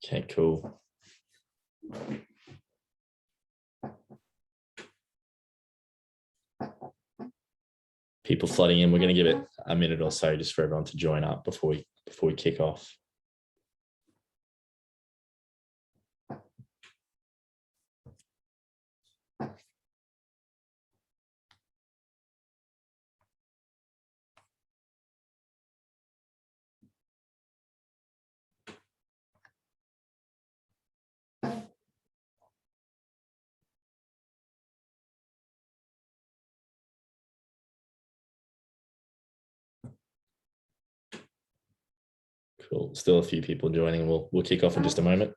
Okay, cool. People flooding in. We're going to give it a minute or so just for everyone to join up before we kick off. Cool. Still a few people joining. We'll kick off in just a moment.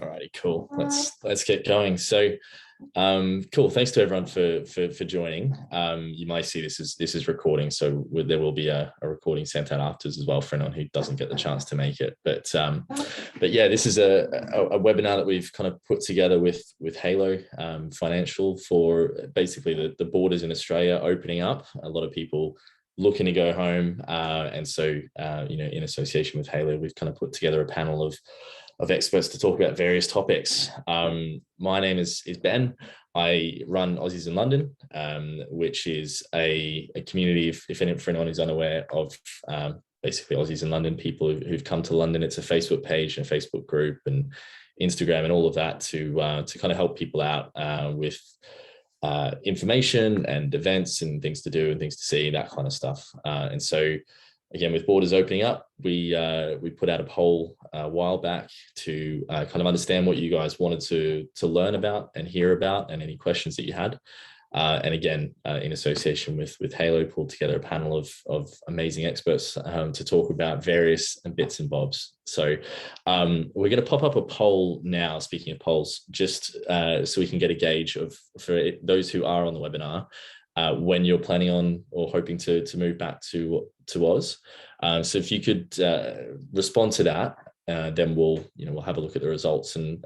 All righty, cool. Let's get going. So, cool. Thanks to everyone for joining. You might see this is recording, so there will be a recording sent out afterwards as well for anyone who doesn't get the chance to make it. But yeah, this is a webinar that we've kind of put together with Halo Financial for basically the borders in Australia opening up. A lot of people looking to go home, and so in association with Halo, we've kind of put together a panel of experts to talk about various topics. My name is Ben. I run Aussies in London, which is a community, for anyone who's unaware of, basically Aussies in London, people who've come to London. It's a Facebook page and a Facebook group and Instagram and all of that to kind of help people out with information and events and things to do and things to see, that kind of stuff. And so, again, with borders opening up, we put out a poll a while back to kind of understand what you guys wanted to learn about and hear about, and any questions that you had. And again, in association with Halo, pulled together a panel of amazing experts to talk about various bits and bobs. So we're going to pop up a poll now, speaking of polls, just so we can get a gauge for those who are on the webinar, when you're planning on or hoping to move back to Oz. So if you could respond to that, then we'll have a look at the results and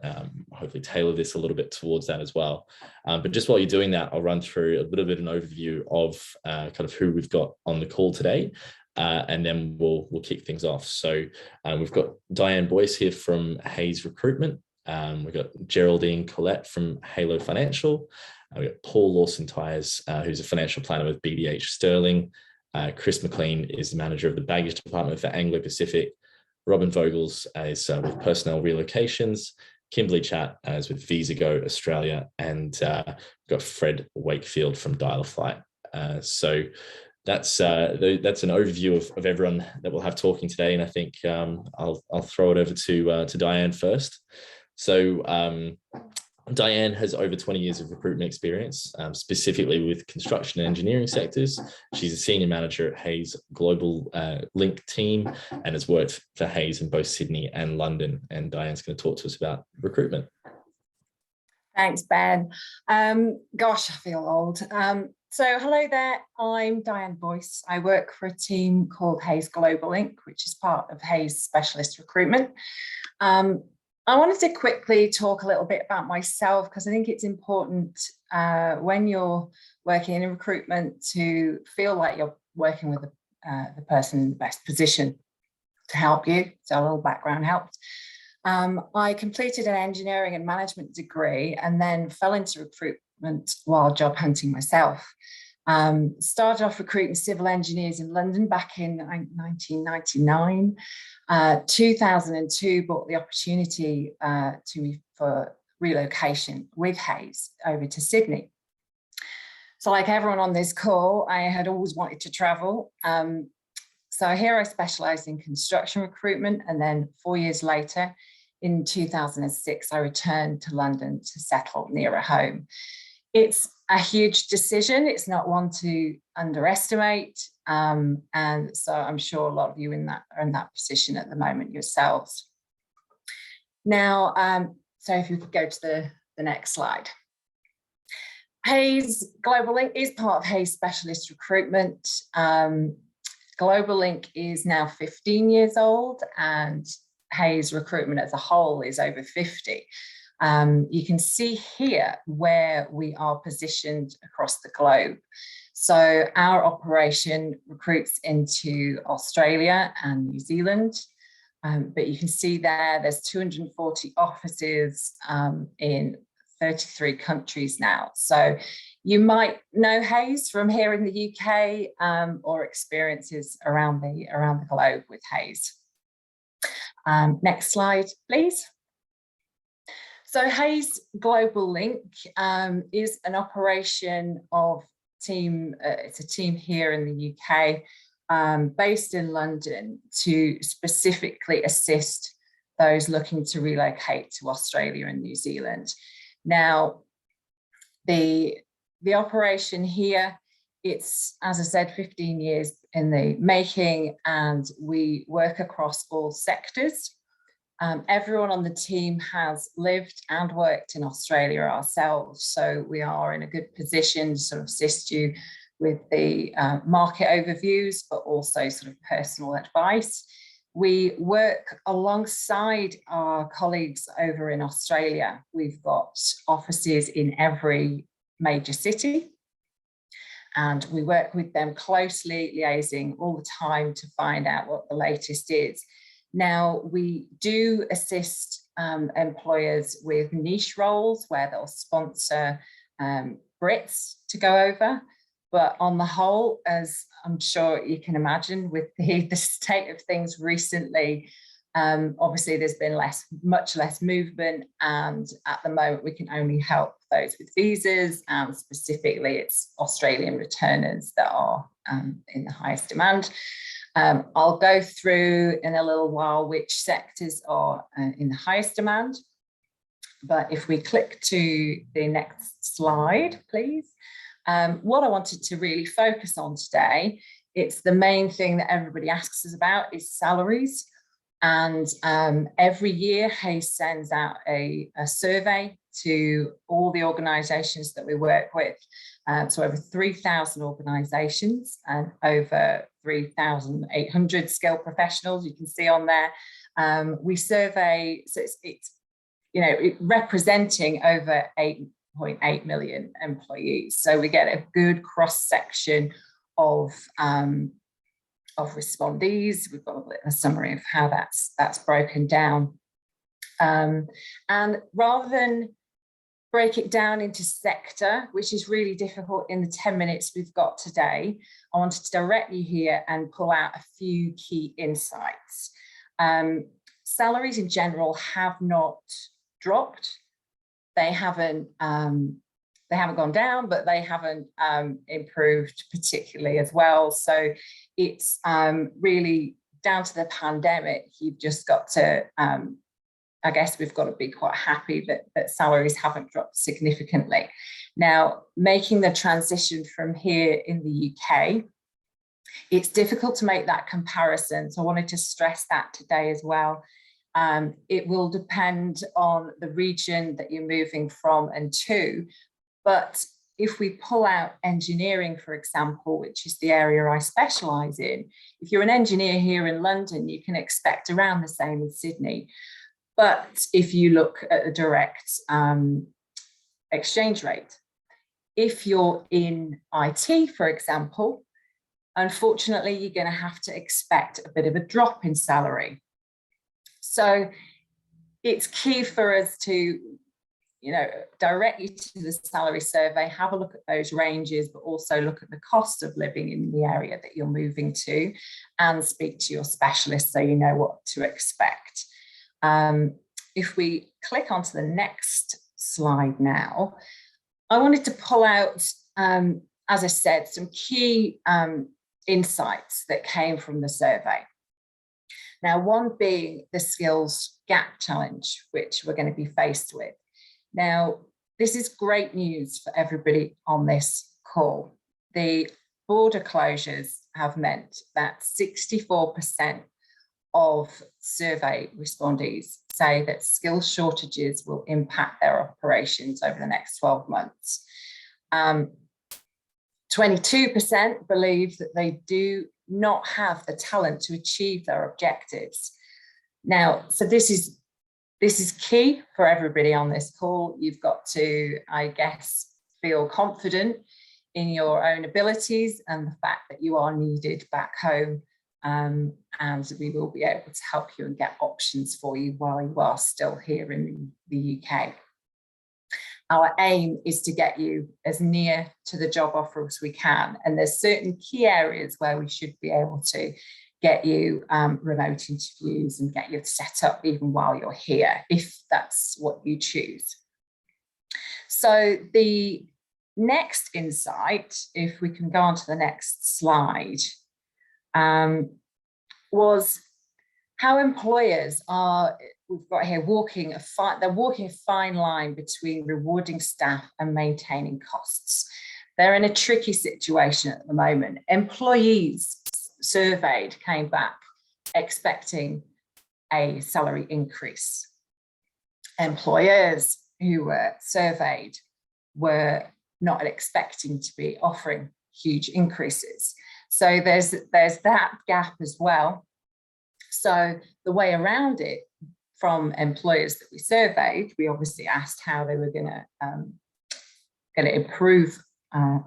hopefully tailor this a little bit towards that as well. But just while you're doing that, I'll run through a little bit of an overview of kind of who we've got on the call today, and then we'll kick things off. So we've got Diane Boyce here from Hayes Recruitment. We've got Geraldine Collette from Halo Financial. We've got Paul Lawson-Tyers, who's a financial planner with BDH Sterling. Chris McLean is the manager of the baggage department for Anglo Pacific. Robin Vogels is with Personnel Relocations. Kimberly Chat is with VisaGo Australia. And we've got Fred Wakefield from Dial-A-Flight. So that's an overview of everyone that we'll have talking today. And I think I'll throw it over to Diane first. So Diane has over 20 years of recruitment experience, specifically with construction and engineering sectors. She's a senior manager at Hayes Global Link team and has worked for Hayes in both Sydney and London. And Diane's going to talk to us about recruitment. Thanks, Ben. Gosh, I feel old. So hello there, I'm Diane Boyce. I work for a team called Hayes Global Link, which is part of Hayes Specialist Recruitment. I wanted to quickly talk a little bit about myself because I think it's important when you're working in recruitment to feel like you're working with the person in the best position to help you. So a little background helped. I completed an engineering and management degree and then fell into recruitment while job hunting myself. Started off recruiting civil engineers in London back in 1999. 2002 brought the opportunity to me for relocation with Hayes over to Sydney. So like everyone on this call, I had always wanted to travel. So here I specialised in construction recruitment, and then 4 years later, in 2006, I returned to London to settle nearer home. It's a huge decision. It's not one to underestimate. And so I'm sure a lot of you are in that position at the moment yourselves. Now, so if you could go to the next slide. Hays Global Link is part of Hays Specialist Recruitment. Global Link is now 15 years old, and Hays Recruitment as a whole is over 50. You can see here where we are positioned across the globe. So our operation recruits into Australia and New Zealand, but you can see there's 240 offices in 33 countries now. So you might know Hays from here in the UK, or experiences around the globe with Hays. Next slide, please. So Hays Global Link is an operation of it's a team here in the UK, based in London, to specifically assist those looking to relocate to Australia and New Zealand. Now, the operation here, it's, as I said, 15 years in the making, and we work across all sectors. Everyone on the team has lived and worked in Australia ourselves, so we are in a good position to sort of assist you with the market overviews, but also sort of personal advice. We work alongside our colleagues over in Australia. We've got offices in every major city, and we work with them closely, liaising all the time to find out what the latest is. Now, we do assist employers with niche roles where they'll sponsor Brits to go over. But on the whole, as I'm sure you can imagine, with the state of things recently, obviously there's been much less movement, and at the moment we can only help those with visas, and specifically it's Australian returners that are in the highest demand. I'll go through in a little while which sectors are in the highest demand, but if we click to the next slide, please. What I wanted to really focus on today, it's the main thing that everybody asks us about, is salaries. And every year Hays sends out a survey to all the organisations that we work with. So over 3,000 organisations and over 3,800 skilled professionals, you can see on there. We survey, so it's representing over 8.8 million employees. So we get a good cross section of respondees. We've got a summary of how that's broken down. And rather than break it down into sector, which is really difficult in the 10 minutes we've got today, I wanted to direct you here and pull out a few key insights. Salaries in general have not dropped. They haven't gone down, but they haven't improved particularly as well. So it's really down to the pandemic. You've just got to, I guess we've got to be quite happy that salaries haven't dropped significantly. Now, making the transition from here in the UK, it's difficult to make that comparison. So I wanted to stress that today as well. It will depend on the region that you're moving from and to, but if we pull out engineering, for example, which is the area I specialise in, if you're an engineer here in London, you can expect around the same as Sydney. But if you look at the direct exchange rate, if you're in IT, for example, unfortunately, you're going to have to expect a bit of a drop in salary. So it's key for us to, direct you to the salary survey, have a look at those ranges, but also look at the cost of living in the area that you're moving to, and speak to your specialist so you know what to expect. If we click onto the next slide now, I wanted to pull out, as I said, some key insights that came from the survey. Now, one being the skills gap challenge, which we're going to be faced with. Now, this is great news for everybody on this call. The border closures have meant that 64% of survey respondees say that skill shortages will impact their operations over the next 12 months. 22% believe that they do not have the talent to achieve their objectives. Now, so this is key for everybody on this call. You've got to, I guess, feel confident in your own abilities and the fact that you are needed back home, and we will be able to help you and get options for you while you are still here in the UK. Our aim is to get you as near to the job offer as we can, and there's certain key areas where we should be able to get you remote interviews and get you set up even while you're here, if that's what you choose. So the next insight, if we can go on to the next slide, was how employers are, we've got here, they're walking a fine line between rewarding staff and maintaining costs. They're in a tricky situation at the moment. Employees surveyed came back expecting a salary increase. Employers who were surveyed were not expecting to be offering huge increases. So there's that gap as well. So the way around it, from employers that we surveyed, we obviously asked how they were going to improve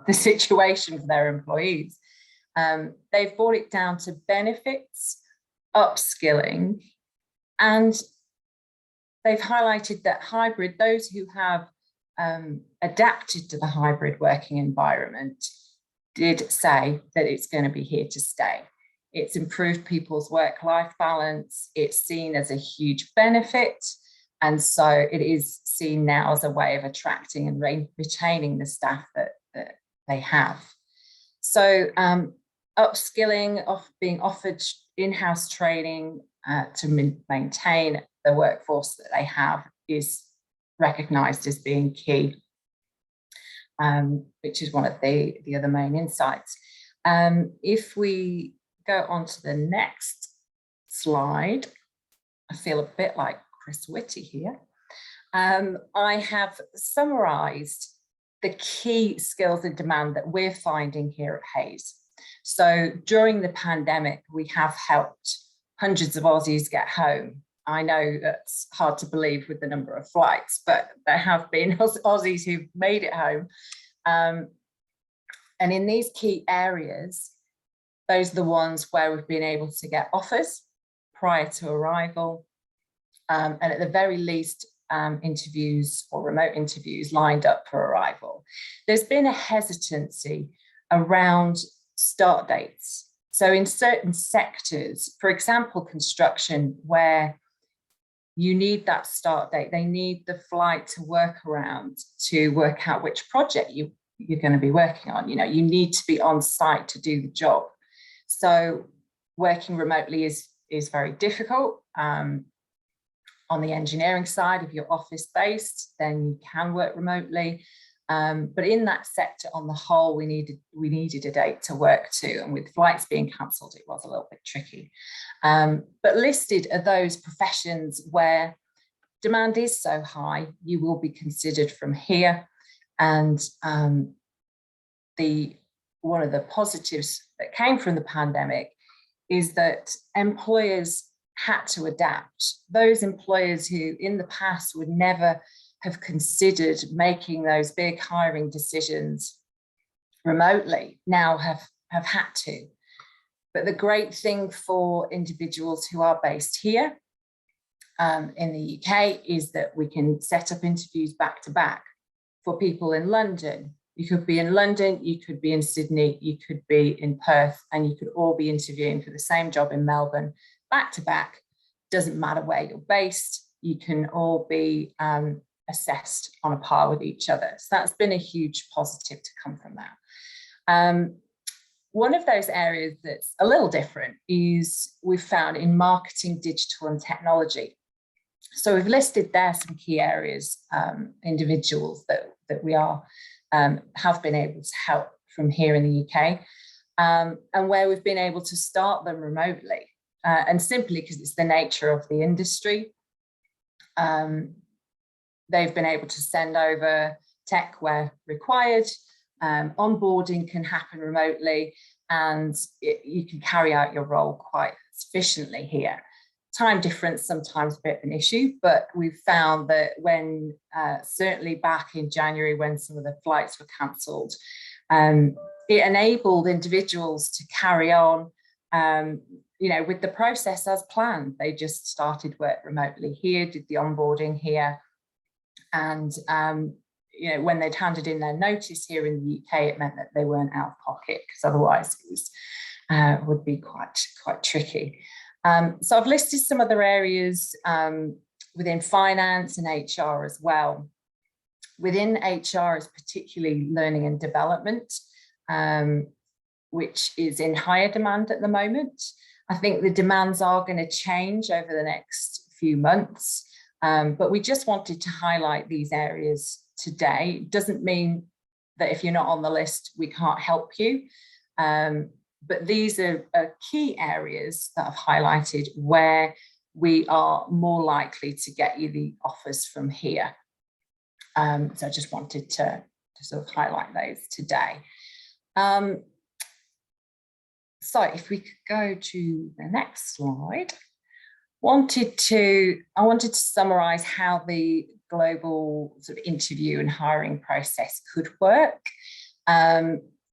the situation for their employees. They've brought it down to benefits, upskilling, and they've highlighted that hybrid, those who have adapted to the hybrid working environment did say that it's going to be here to stay. It's improved people's work-life balance. It's seen as a huge benefit. And so it is seen now as a way of attracting and retaining the staff that they have. So upskilling, being offered in-house training to maintain the workforce that they have is recognised as being key, which is one of the other main insights. If we go on to the next slide, I feel a bit like Chris Whitty here. I have summarised the key skills in demand that we're finding here at Hays. So during the pandemic, we have helped hundreds of Aussies get home. I know that's hard to believe with the number of flights, but there have been Aussies who've made it home. And in these key areas, those are the ones where we've been able to get offers prior to arrival, and at the very least, interviews or remote interviews lined up for arrival. There's been a hesitancy around start dates. So in certain sectors, for example, construction, where you need that start date, they need the flight to work around to work out which project you're going to be working on. You know, you need to be on site to do the job. So working remotely is very difficult. On the engineering side, if you're office-based, then you can work remotely. But in that sector on the whole, we needed a date to work to, and with flights being cancelled, it was a little bit tricky. But listed are those professions where demand is so high, you will be considered from here. And one of the positives that came from the pandemic is that employers had to adapt. Those employers who in the past would never have considered making those big hiring decisions remotely now have had to. But the great thing for individuals who are based here in the UK is that we can set up interviews back to back. For people in London, you could be in London, you could be in Sydney, you could be in Perth, and you could all be interviewing for the same job in Melbourne back to back. Doesn't matter where you're based, you can all be assessed on a par with each other. So that's been a huge positive to come from that. One of those areas that's a little different is we've found in marketing, digital and technology. So we've listed there some key areas, individuals that we have been able to help from here in the UK, and where we've been able to start them remotely. and simply because it's the nature of the industry. They've been able to send over tech where required. Onboarding can happen remotely, and you can carry out your role quite sufficiently here. Time difference sometimes a bit of an issue, but we've found that when, certainly back in January when some of the flights were cancelled, it enabled individuals to carry on with the process as planned. They just started work remotely here, did the onboarding here, and when they'd handed in their notice here in the UK, it meant that they weren't out of pocket, because otherwise it would be quite tricky. So I've listed some other areas within finance and HR as well. Within HR is particularly learning and development, which is in higher demand at the moment. I think the demands are going to change over the next few months, but we just wanted to highlight these areas today. It doesn't mean that if you're not on the list, we can't help you. But these are key areas that I've highlighted where we are more likely to get you the offers from here. So I just wanted to sort of highlight those today. So if we could go to the next slide. I wanted to summarize how the global sort of interview and hiring process could work.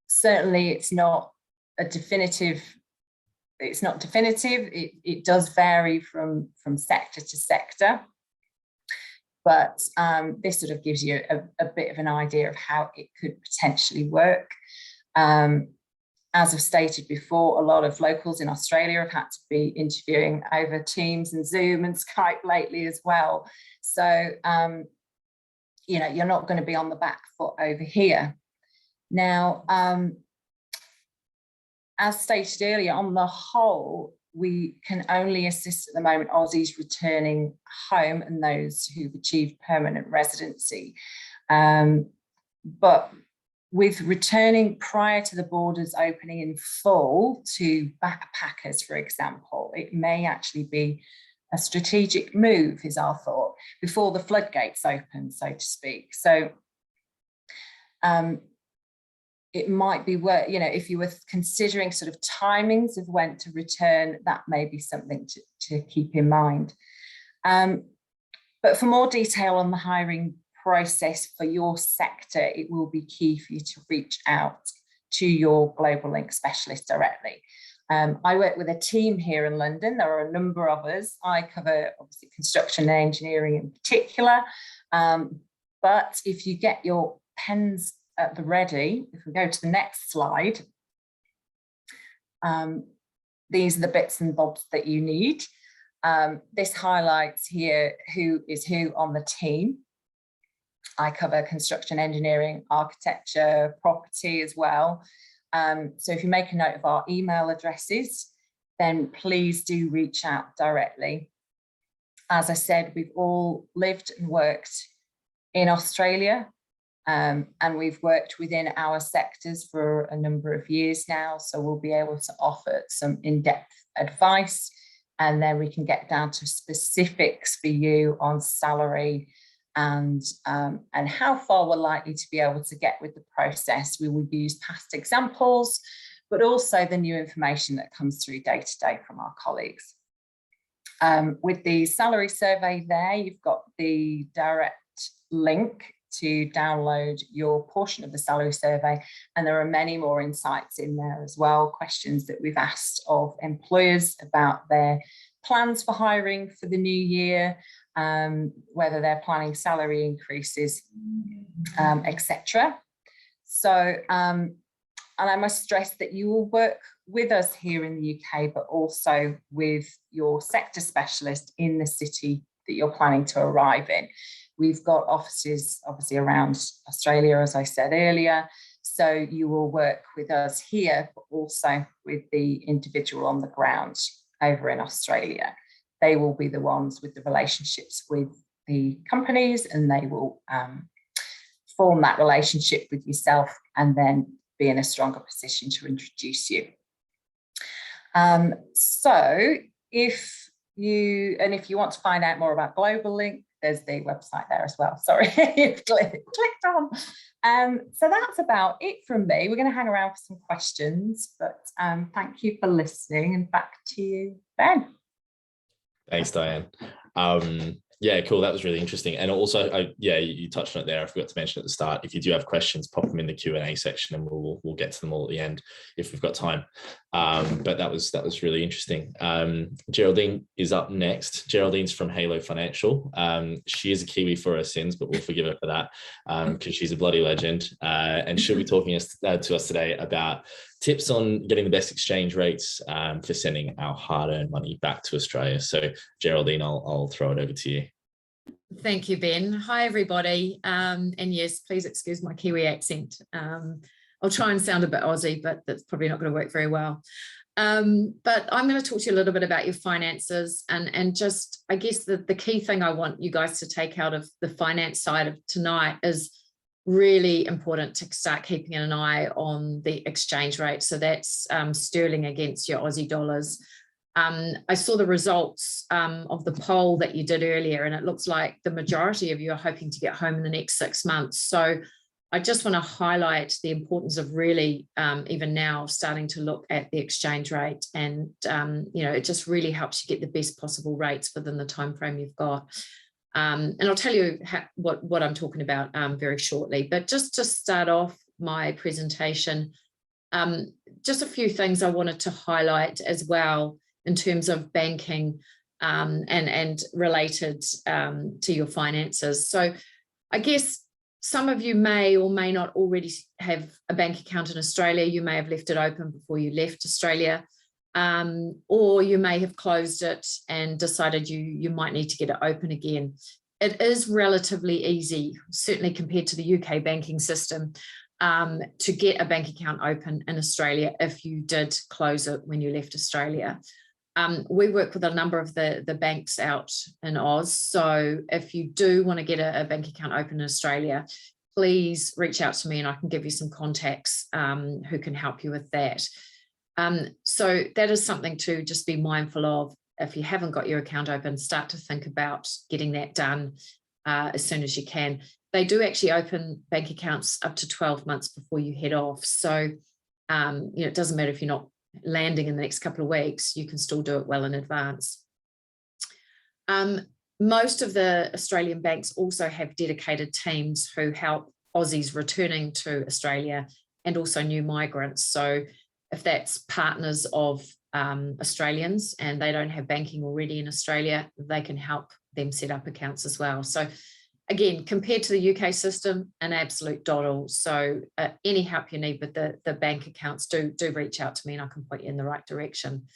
Certainly it's not definitive. It does vary from sector to sector, but this sort of gives you a bit of an idea of how it could potentially work. As I've stated before, a lot of locals in Australia have had to be interviewing over Teams and Zoom and Skype lately as well. So, you're not going to be on the back foot over here. Now, as stated earlier, on the whole, we can only assist at the moment Aussies returning home and those who've achieved permanent residency. But with returning prior to the borders opening in full to backpackers, for example, it may actually be a strategic move, is our thought, before the floodgates open, so to speak. So it might be worth, if you were considering sort of timings of when to return, that may be something to keep in mind. But for more detail on the hiring process for your sector, it will be key for you to reach out to your Global Link specialist directly. I work with a team here in London. There are a number of us. I cover obviously construction and engineering in particular. But if you get your pens at the ready, if we go to the next slide, these are the bits and bobs that you need. This highlights here who is who on the team. I cover construction, engineering, architecture, property as well. So if you make a note of our email addresses, then please do reach out directly. As I said, we've all lived and worked in Australia, and we've worked within our sectors for a number of years now. So we'll be able to offer some in-depth advice, and then we can get down to specifics for you on salary and how far we're likely to be able to get with the process. We will use past examples, but also the new information that comes through day to day from our colleagues. With the salary survey there, you've got the direct link to download your portion of the salary survey, and there are many more insights in there as well, questions that we've asked of employers about their plans for hiring for the new year, whether they're planning salary increases, etc. So, and I must stress that you will work with us here in the UK, but also with your sector specialist in the city that you're planning to arrive in. We've got offices obviously around Australia, as I said earlier. So you will work with us here, but also with the individual on the ground over in Australia. They will be the ones with the relationships with the companies, and they will form that relationship with yourself and then be in a stronger position to introduce you. So if you want to find out more about Global Link, there's the website there as well. Sorry, you've clicked on. So that's about it from me. We're going to hang around for some questions, but thank you for listening, and back to you, Ben. Thanks, Diane. Yeah, cool. That was really interesting. And also, yeah, you touched on it there. I forgot to mention at the start, if you do have questions, pop them in the Q&A section and we'll get to them all at the end if we've got time. But that was really interesting. Geraldine is up next. Geraldine's from Halo Financial. She is a Kiwi for her sins, but we'll forgive her for that because she's a bloody legend. And she'll be talking to us today about tips on getting the best exchange rates for sending our hard-earned money back to Australia. So Geraldine, I'll throw it over to you. Thank you, Ben. Hi, everybody. And yes, please excuse my Kiwi accent. I'll try and sound a bit Aussie, but that's probably not going to work very well. But I'm going to talk to you a little bit about your finances and just, I guess, the key thing I want you guys to take out of the finance side of tonight is really important to start keeping an eye on the exchange rate. So that's sterling against your Aussie dollars. I saw the results of the poll that you did earlier, and it looks like the majority of you are hoping to get home in the next 6 months. So I just want to highlight the importance of really, even now, starting to look at the exchange rate, and it just really helps you get the best possible rates within the time frame you've got. And I'll tell you what I'm talking about very shortly. But just to start off my presentation, just a few things I wanted to highlight as well in terms of banking and related to your finances. So I guess some of you may or may not already have a bank account in Australia. You may have left it open before you left Australia, or you may have closed it and decided you might need to get it open again. It is relatively easy, certainly compared to the UK banking system, to get a bank account open in Australia if you did close it when you left Australia. We work with a number of the banks out in Oz. So if you do want to get a bank account open in Australia, please reach out to me and I can give you some contacts who can help you with that. So that is something to just be mindful of. If you haven't got your account open, start to think about getting that done as soon as you can. They do actually open bank accounts up to 12 months before you head off. So it doesn't matter if you're not landing in the next couple of weeks, you can still do it well in advance. Most of the Australian banks also have dedicated teams who help Aussies returning to Australia and also new migrants. So if that's partners of Australians and they don't have banking already in Australia, they can help them set up accounts as well. So again, compared to the UK system, an absolute doddle. So any help you need with the bank accounts, do reach out to me and I can point you in the right direction.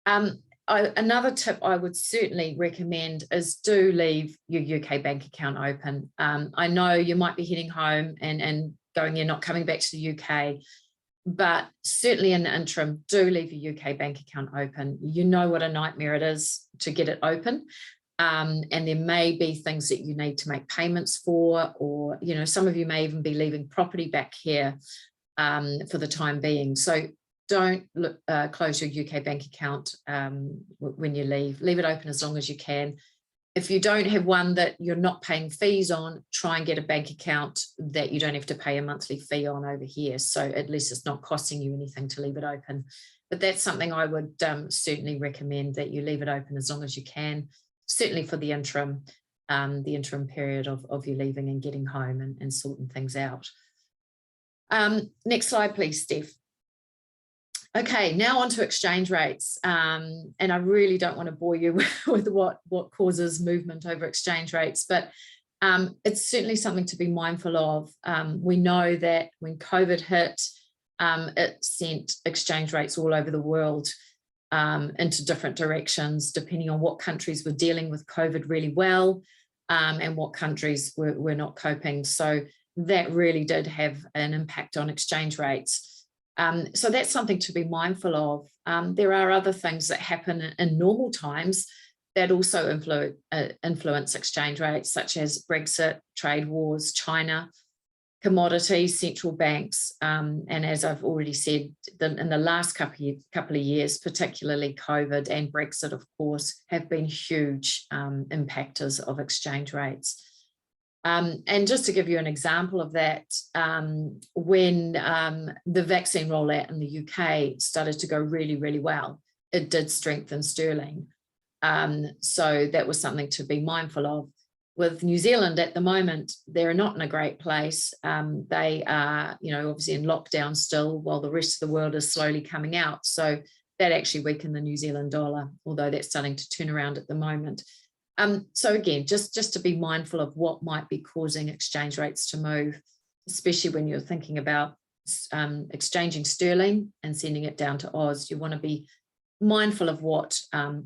Another tip I would certainly recommend is do leave your UK bank account open. I know you might be heading home and going, you're not coming back to the UK, but certainly in the interim, do leave your UK bank account open. You know what a nightmare it is to get it open. And there may be things that you need to make payments for, or, some of you may even be leaving property back here for the time being. So don't close your UK bank account when you leave. Leave it open as long as you can. If you don't have one that you're not paying fees on, try and get a bank account that you don't have to pay a monthly fee on over here. So at least it's not costing you anything to leave it open. But that's something I would certainly recommend, that you leave it open as long as you can, certainly for the interim period of you leaving and getting home and sorting things out. Next slide, please, Steph. Okay, now on to exchange rates. And I really don't want to bore you with what causes movement over exchange rates, but it's certainly something to be mindful of. We know that when COVID hit, it sent exchange rates all over the world into different directions, depending on what countries were dealing with COVID really well and what countries were not coping. So that really did have an impact on exchange rates. So that's something to be mindful of. There are other things that happen in normal times that also influence exchange rates, such as Brexit, trade wars, China, commodities, central banks, and as I've already said, in the last couple of years, particularly COVID and Brexit, of course, have been huge impactors of exchange rates. And just to give you an example of that, when the vaccine rollout in the UK started to go really, really well, it did strengthen sterling. So that was something to be mindful of. With New Zealand at the moment, they're not in a great place. They are, obviously in lockdown still, while the rest of the world is slowly coming out. So that actually weakened the New Zealand dollar, although that's starting to turn around at the moment. So again, just to be mindful of what might be causing exchange rates to move, especially when you're thinking about exchanging sterling and sending it down to Oz. You want to be mindful of what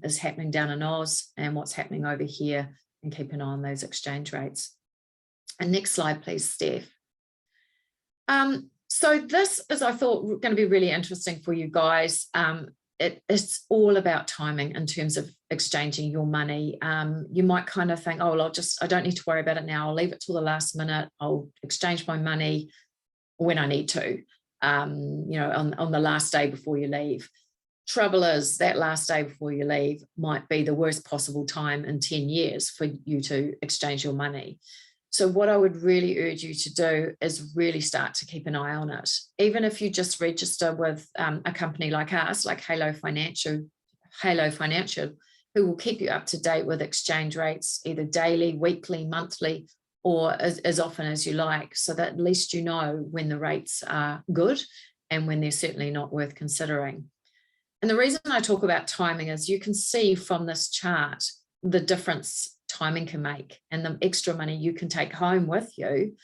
is happening down in Oz and what's happening over here, and keep an eye on those exchange rates. And next slide, please, Steph. So this is, I thought, going to be really interesting for you guys. It's all about timing in terms of exchanging your money. You might kind of think, oh, well, I don't need to worry about it now. I'll leave it till the last minute. I'll exchange my money when I need to, on the last day before you leave. Trouble is, that last day before you leave might be the worst possible time in 10 years for you to exchange your money. So what I would really urge you to do is really start to keep an eye on it. Even if you just register with a company like us, like Halo Financial, who will keep you up to date with exchange rates, either daily, weekly, monthly, or as often as you like, so that at least you know when the rates are good and when they're certainly not worth considering. And the reason I talk about timing is you can see from this chart the difference timing can make and the extra money you can take home with you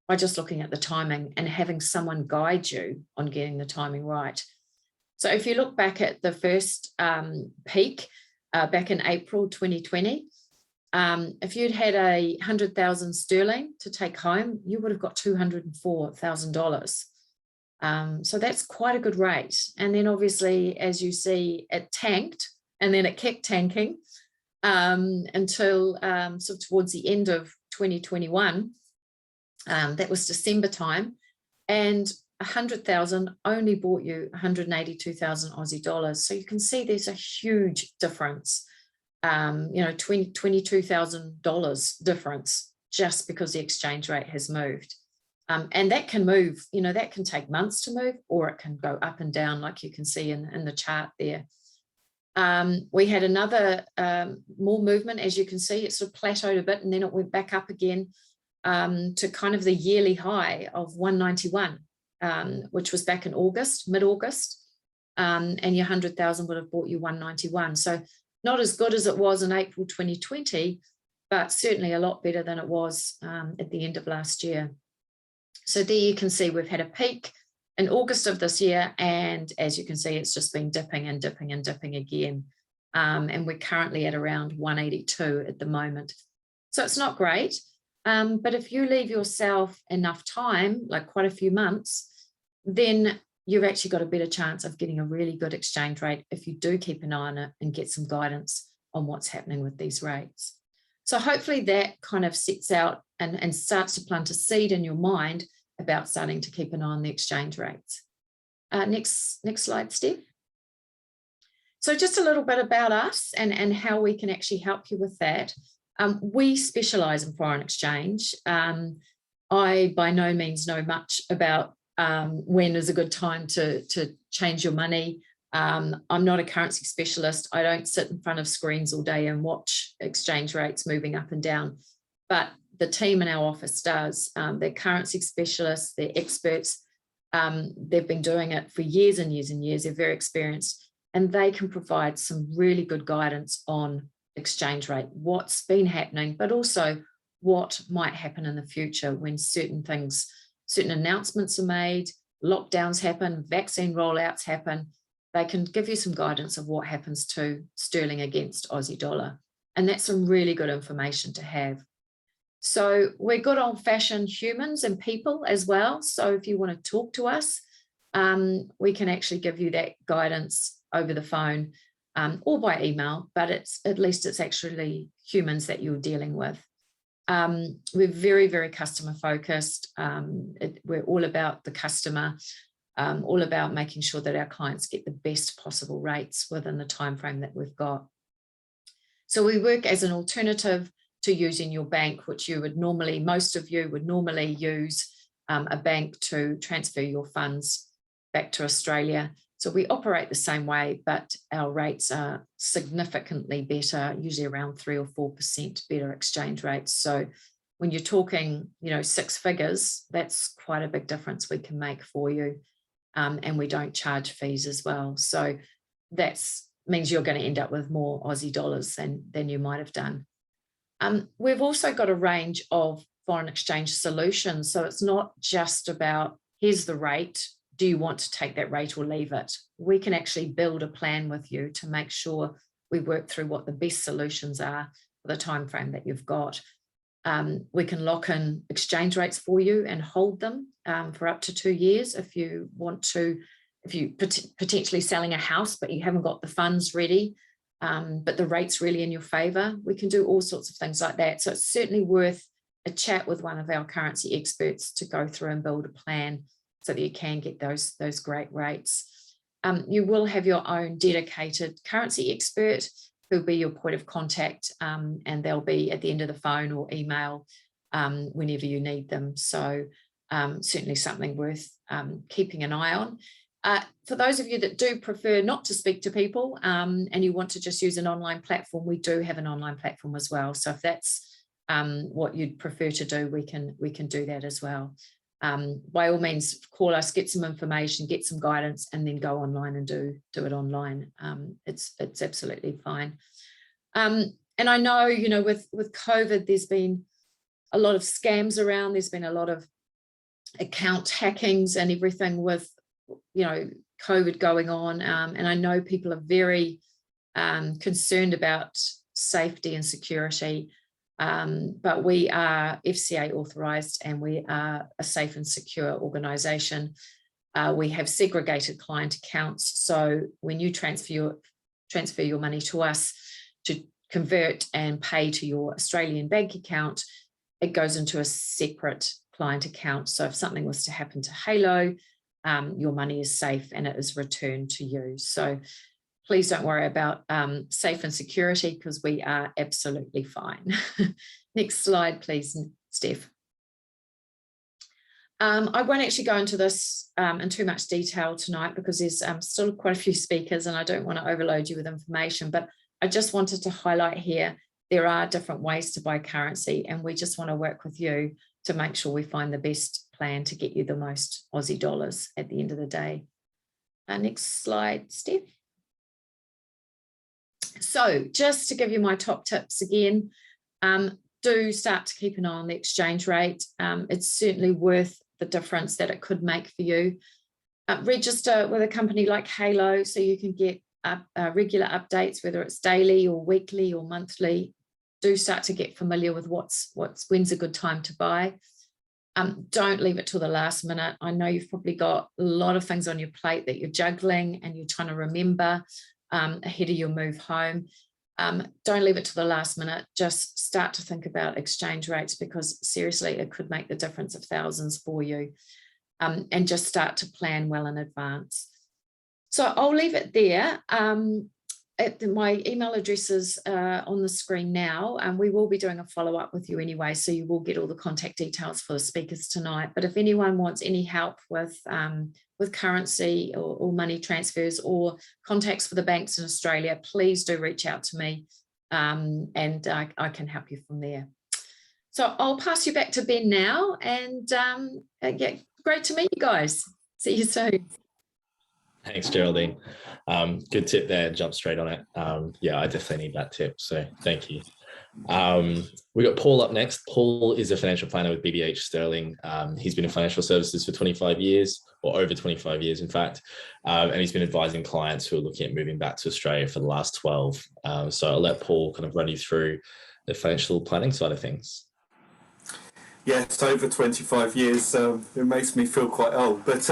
by just looking at the timing and having someone guide you on getting the timing right. So if you look back at the first peak back in April 2020, if you'd had 100,000 sterling to take home, you would have got $204,000. So that's quite a good rate. And then obviously, as you see, it tanked and then it kept tanking until sort of towards the end of 2021. That was December time. And 100,000 only bought you 182,000 Aussie dollars. So you can see there's a huge difference, $22,000 difference just because the exchange rate has moved. And that can move, that can take months to move, or it can go up and down, like you can see in the chart there. We had another more movement, as you can see. It sort of plateaued a bit, and then it went back up again to kind of the yearly high of 191, which was back in August, mid-August. And your 100,000 would have bought you 191. So not as good as it was in April 2020, but certainly a lot better than it was at the end of last year. So there you can see we've had a peak in August of this year, and as you can see, it's just been dipping and dipping and dipping again. And we're currently at around 182 at the moment. So it's not great, but if you leave yourself enough time, like quite a few months, then you've actually got a better chance of getting a really good exchange rate if you do keep an eye on it and get some guidance on what's happening with these rates. So hopefully that kind of sets out and starts to plant a seed in your mind about starting to keep an eye on the exchange rates. Next slide, Steph. So just a little bit about us and how we can actually help you with that. We specialise in foreign exchange. I by no means know much about when is a good time to change your money. I'm not a currency specialist. I don't sit in front of screens all day and watch exchange rates moving up and down, but the team in our office does. They're currency specialists, they're experts. They've been doing it for years and years and years. They're very experienced, and they can provide some really good guidance on exchange rate, what's been happening, but also what might happen in the future when certain announcements are made, lockdowns happen, vaccine rollouts happen. They can give you some guidance of what happens to sterling against Aussie dollar. And that's some really good information to have. So we're good old-fashioned humans and people as well. So if you want to talk to us, we can actually give you that guidance over the phone or by email, but at least it's actually humans that you're dealing with. We're very, very customer focused. We're all about the customer, all about making sure that our clients get the best possible rates within the time frame that we've got. So we work as an alternative to using your bank, which you would normally, most of you would normally use a bank to transfer your funds back to Australia. So we operate the same way, but our rates are significantly better, usually around 3 or 4% better exchange rates. So when you're talking, you know, 6 figures, that's quite a big difference we can make for you. And we don't charge fees as well. So that means you're going to end up with more Aussie dollars than you might have done. We've also got a range of foreign exchange solutions. So it's not just about, here's the rate, do you want to take that rate or leave it? We can actually build a plan with you to make sure we work through what the best solutions are for the time frame that you've got. We can lock in exchange rates for you and hold them for up to 2 years if you want to, if you potentially selling a house but you haven't got the funds ready, but the rate's really in your favor. We can do all sorts of things like that. So it's certainly worth a chat with one of our currency experts to go through and build a plan so that you can get those great rates. You will have your own dedicated currency expert who'll be your point of contact, and they'll be at the end of the phone or email whenever you need them. So certainly something worth keeping an eye on. For those of you that do prefer not to speak to people and you want to just use an online platform, we do have an online platform as well. So if that's what you'd prefer to do, we can do that as well. By all means, call us, get some information, get some guidance, and then go online and do it online. It's absolutely fine. And I know, you know, with COVID, there's been a lot of scams around. There's been a lot of account hackings and everything with, you know, COVID going on. And I know people are very concerned about safety and security. But we are FCA authorised and we are a safe and secure organisation. We have segregated client accounts. So when you transfer your money to us to convert and pay to your Australian bank account, it goes into a separate client account. So if something was to happen to Halo, your money is safe and it is returned to you. So please don't worry about safe and security because we are absolutely fine. Next slide, please, Steph. I won't actually go into this in too much detail tonight because there's still quite a few speakers and I don't want to overload you with information, but I just wanted to highlight here, there are different ways to buy currency and we just want to work with you to make sure we find the best plan to get you the most Aussie dollars at the end of the day. Next slide, Steph. So just to give you my top tips again, do start to keep an eye on the exchange rate. It's certainly worth the difference that it could make for you. Register with a company like Halo so you can get regular updates, whether it's daily or weekly or monthly. Do start to get familiar with when's a good time to buy. Don't leave it till the last minute. I know you've probably got a lot of things on your plate that you're juggling and you're trying to remember ahead of your move home. Don't leave it to the last minute. Just start to think about exchange rates because seriously, it could make the difference of thousands for you. And just start to plan well in advance. So I'll leave it there. My email address is on the screen now, and we will be doing a follow-up with you anyway, so you will get all the contact details for the speakers tonight. But if anyone wants any help with currency or money transfers or contacts for the banks in Australia, please do reach out to me and I can help you from there. So I'll pass you back to Ben now, and yeah, great to meet you guys. See you soon. Thanks, Geraldine. Good tip there. Jump straight on it. Yeah, I definitely need that tip. So thank you. We got Paul up next. Paul is a financial planner with BBH Sterling. He's been in financial services for 25 years, or over 25 years, in fact. And he's been advising clients who are looking at moving back to Australia for the last 12. So I'll let Paul kind of run you through the financial planning side of things. Yes, over 25 years, it makes me feel quite old. But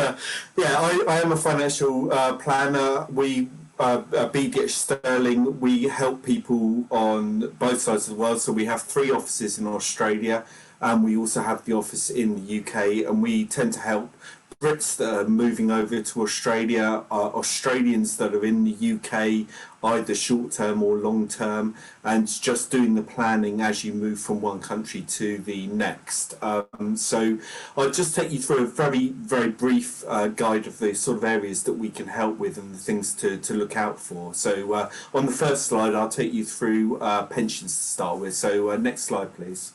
yeah, I am a financial planner. We BDH Sterling, we help people on both sides of the world. So we have 3 offices in Australia, and we also have the office in the UK, and we tend to help Brits that are moving over to Australia, Australians that are in the UK, either short term or long term, and just doing the planning as you move from one country to the next. So I'll just take you through a very, very brief guide of the sort of areas that we can help with and the things to look out for. So on the first slide, I'll take you through pensions to start with. So next slide, please.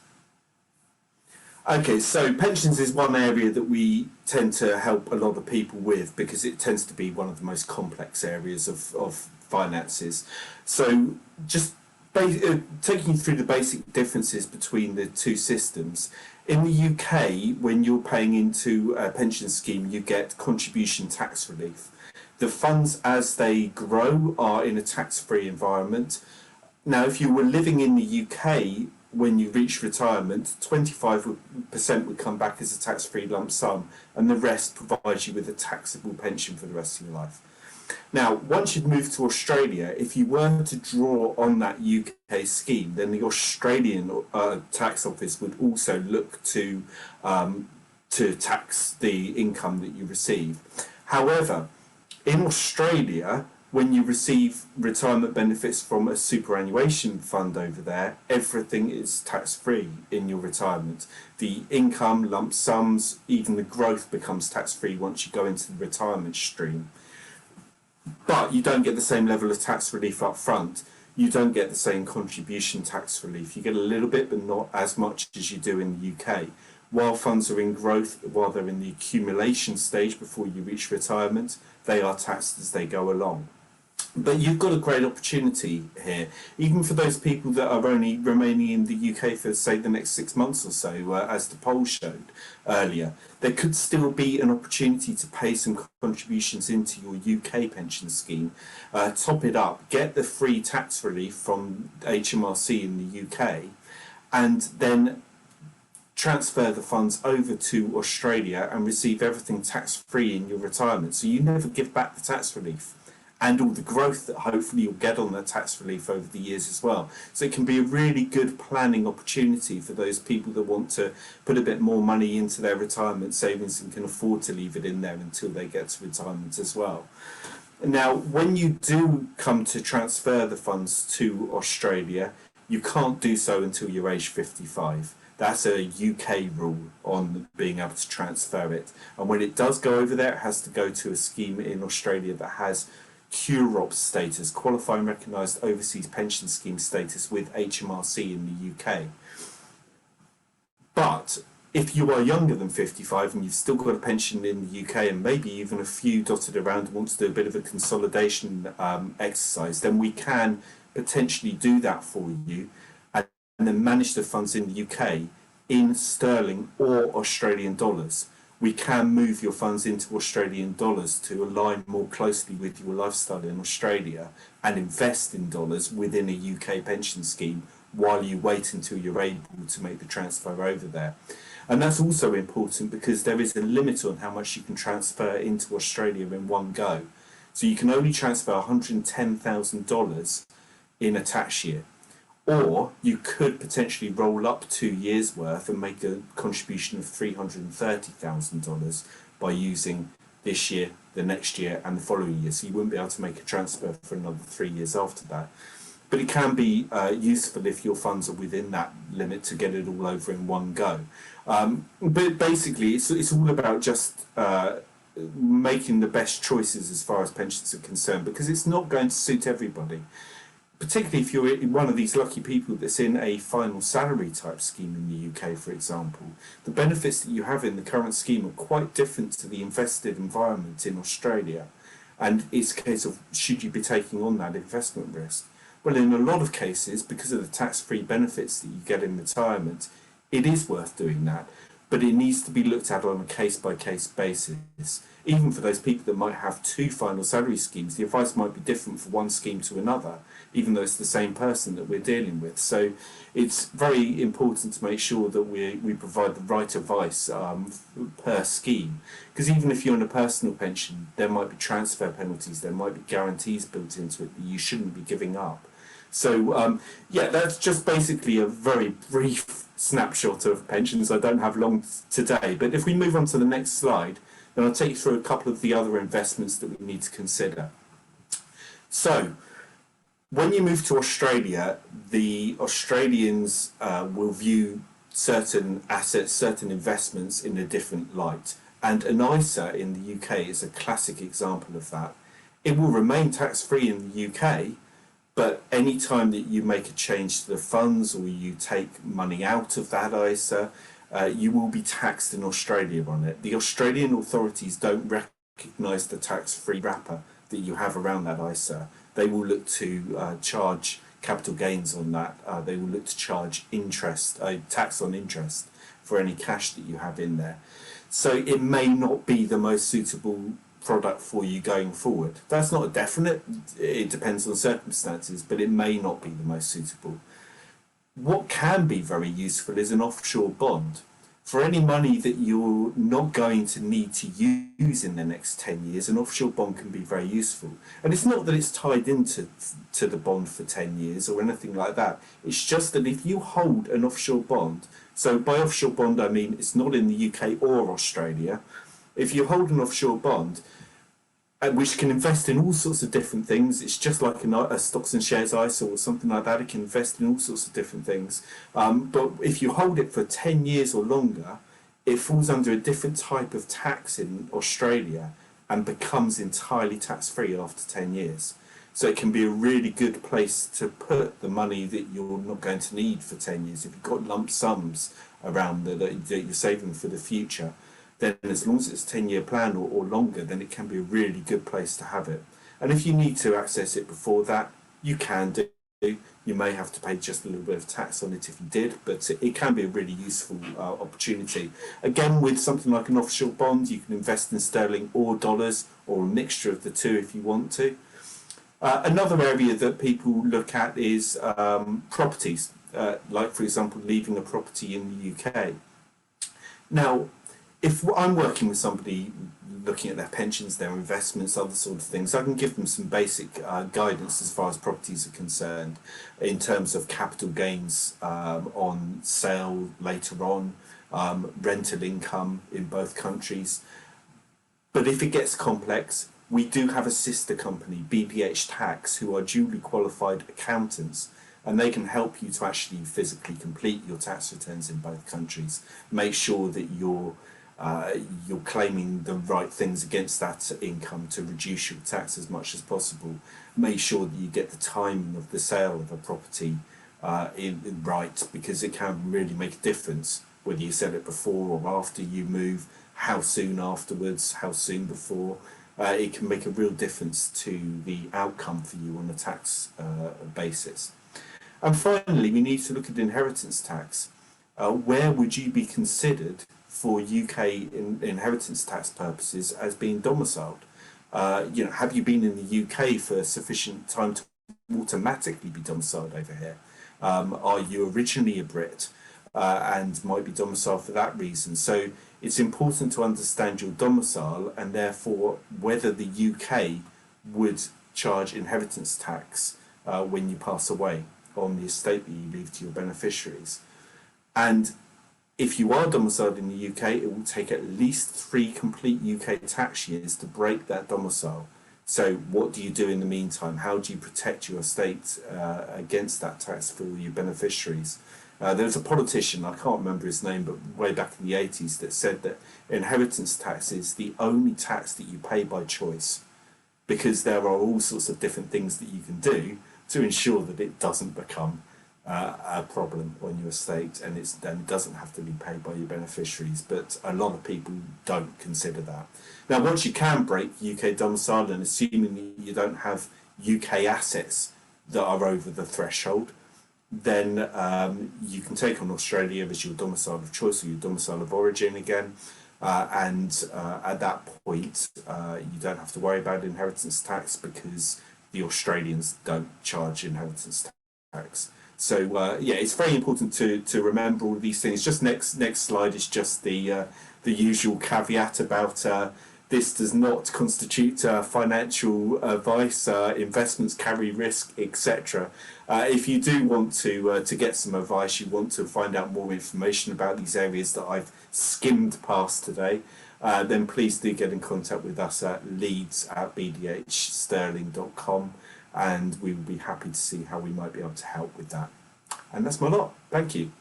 Okay, so pensions is one area that we tend to help a lot of people with because it tends to be one of the most complex areas of finances. So just taking you through the basic differences between the 2 systems. In the UK, when you're paying into a pension scheme, you get contribution tax relief. The funds, as they grow, are in a tax-free environment. Now, if you were living in the UK, when you reach retirement, 25% would come back as a tax-free lump sum, and the rest provides you with a taxable pension for the rest of your life. Now, once you've moved to Australia, if you were to draw on that UK scheme, then the Australian tax office would also look to tax the income that you receive. However, in Australia, when you receive retirement benefits from a superannuation fund over there, everything is tax-free in your retirement. The income, lump sums, even the growth becomes tax-free once you go into the retirement stream. But you don't get the same level of tax relief up front. You don't get the same contribution tax relief. You get a little bit, but not as much as you do in the UK. While funds are in growth, while they're in the accumulation stage before you reach retirement, they are taxed as they go along. But you've got a great opportunity here, even for those people that are only remaining in the UK for, say, the next 6 months or so, as the poll showed earlier. There could still be an opportunity to pay some contributions into your UK pension scheme, top it up, get the free tax relief from HMRC in the UK, and then transfer the funds over to Australia and receive everything tax-free in your retirement. So you never give back the tax relief and all the growth that hopefully you'll get on that tax relief over the years as well. So it can be a really good planning opportunity for those people that want to put a bit more money into their retirement savings and can afford to leave it in there until they get to retirement as well. Now, when you do come to transfer the funds to Australia, you can't do so until you're age 55. That's a UK rule on being able to transfer it. And when it does go over there, it has to go to a scheme in Australia that has QROP status, Qualifying Recognised Overseas Pension Scheme status with HMRC in the UK. But if you are younger than 55 and you've still got a pension in the UK and maybe even a few dotted around and want to do a bit of a consolidation exercise, then we can potentially do that for you and then manage the funds in the UK in sterling or Australian dollars. We can move your funds into Australian dollars to align more closely with your lifestyle in Australia and invest in dollars within a UK pension scheme while you wait until you're able to make the transfer over there. And that's also important because there is a limit on how much you can transfer into Australia in one go. So you can only transfer $110,000 in a tax year. Or you could potentially roll up 2 years' worth and make a contribution of $330,000 by using this year, the next year, and the following year. So you wouldn't be able to make a transfer for another 3 years after that. But it can be useful if your funds are within that limit to get it all over in one go. But basically, it's all about just making the best choices as far as pensions are concerned, because it's not going to suit everybody. Particularly if you're one of these lucky people that's in a final salary type scheme in the UK, for example. The benefits that you have in the current scheme are quite different to the invested environment in Australia. And it's a case of, should you be taking on that investment risk? Well, in a lot of cases, because of the tax-free benefits that you get in retirement, it is worth doing that. but it needs to be looked at on a case-by-case basis. Even for those people that might have two final salary schemes, the advice might be different from one scheme to another, even though it's the same person that we're dealing with. So it's very important to make sure that we provide the right advice per scheme, because even if you're on a personal pension, there might be transfer penalties, there might be guarantees built into it that you shouldn't be giving up. So yeah, that's just basically a very brief snapshot of pensions. I don't have long today, but if we move on to the next slide, then I'll take you through a couple of the other investments that we need to consider. So when you move to Australia, the Australians will view certain assets, certain investments in a different light. And an ISA in the UK is a classic example of that. It will remain tax-free in the UK, but any time that you make a change to the funds or you take money out of that ISA, you will be taxed in Australia on it. The Australian authorities don't recognise the tax-free wrapper that you have around that ISA. They will look to charge capital gains on that. They will look to charge interest, tax on interest for any cash that you have in there. So it may not be the most suitable product for you going forward. That's not a definite, it depends on circumstances, but it may not be the most suitable. What can be very useful is an offshore bond. For any money that you're not going to need to use in the next 10 years, an offshore bond can be very useful. And it's not that it's tied into the bond for 10 years or anything like that. It's just that if you hold an offshore bond, so by offshore bond I mean it's not in the UK or Australia, if you hold an offshore bond, which can invest in all sorts of different things. It's just like a stocks and shares ISA or something like that. It can invest in all sorts of different things. But if you hold it for 10 years or longer, it falls under a different type of tax in Australia and becomes entirely tax-free after 10 years. So it can be a really good place to put the money that you're not going to need for 10 years. If you've got lump sums around that you're saving for the future, then as long as it's a 10-year plan or longer, then it can be a really good place to have it. And if you need to access it before that, you can do. You may have to pay just a little bit of tax on it if you did, but it can be a really useful opportunity. Again, with something like an offshore bond, you can invest in sterling or dollars, or a mixture of the two if you want to. Another area that people look at is properties, like, for example, leaving a property in the UK. Now, if I'm working with somebody looking at their pensions, their investments, other sort of things, I can give them some basic guidance as far as properties are concerned in terms of capital gains on sale later on, rental income in both countries. But if it gets complex, we do have a sister company, BPH Tax, who are duly qualified accountants, and they can help you to actually physically complete your tax returns in both countries. Make sure that you're claiming the right things against that income to reduce your tax as much as possible. Make sure that you get the timing of the sale of a property right, because it can really make a difference whether you sell it before or after you move, how soon afterwards, how soon before. It can make a real difference to the outcome for you on a tax basis. And finally, we need to look at inheritance tax. Where would you be considered for UK inheritance tax purposes as being domiciled? Have you been in the UK for sufficient time to automatically be domiciled over here? Are you originally a Brit and might be domiciled for that reason? So it's important to understand your domicile and therefore whether the UK would charge inheritance tax when you pass away on the estate that you leave to your beneficiaries. And if you are domiciled in the UK, it will take at least 3 complete UK tax years to break that domicile. So what do you do in the meantime? How do you protect your estate against that tax for your beneficiaries? There was a politician, I can't remember his name, but way back in the 80s, that said that inheritance tax is the only tax that you pay by choice, because there are all sorts of different things that you can do to ensure that it doesn't become a problem on your estate, and it doesn't have to be paid by your beneficiaries. But a lot of people don't consider that. Now, once you can break UK domicile, and assuming that you don't have UK assets that are over the threshold, then you can take on Australia as your domicile of choice or your domicile of origin again. And at that point, you don't have to worry about inheritance tax because the Australians don't charge inheritance tax. So yeah, it's very important to remember all of these things. Just next slide is just the usual caveat about this does not constitute financial advice. Investments carry risk, etc. If you do want to get some advice, you want to find out more information about these areas that I've skimmed past today, then please do get in contact with us at leads@bdhsterling.com, and we will be happy to see how we might be able to help with that. And that's my lot. Thank you.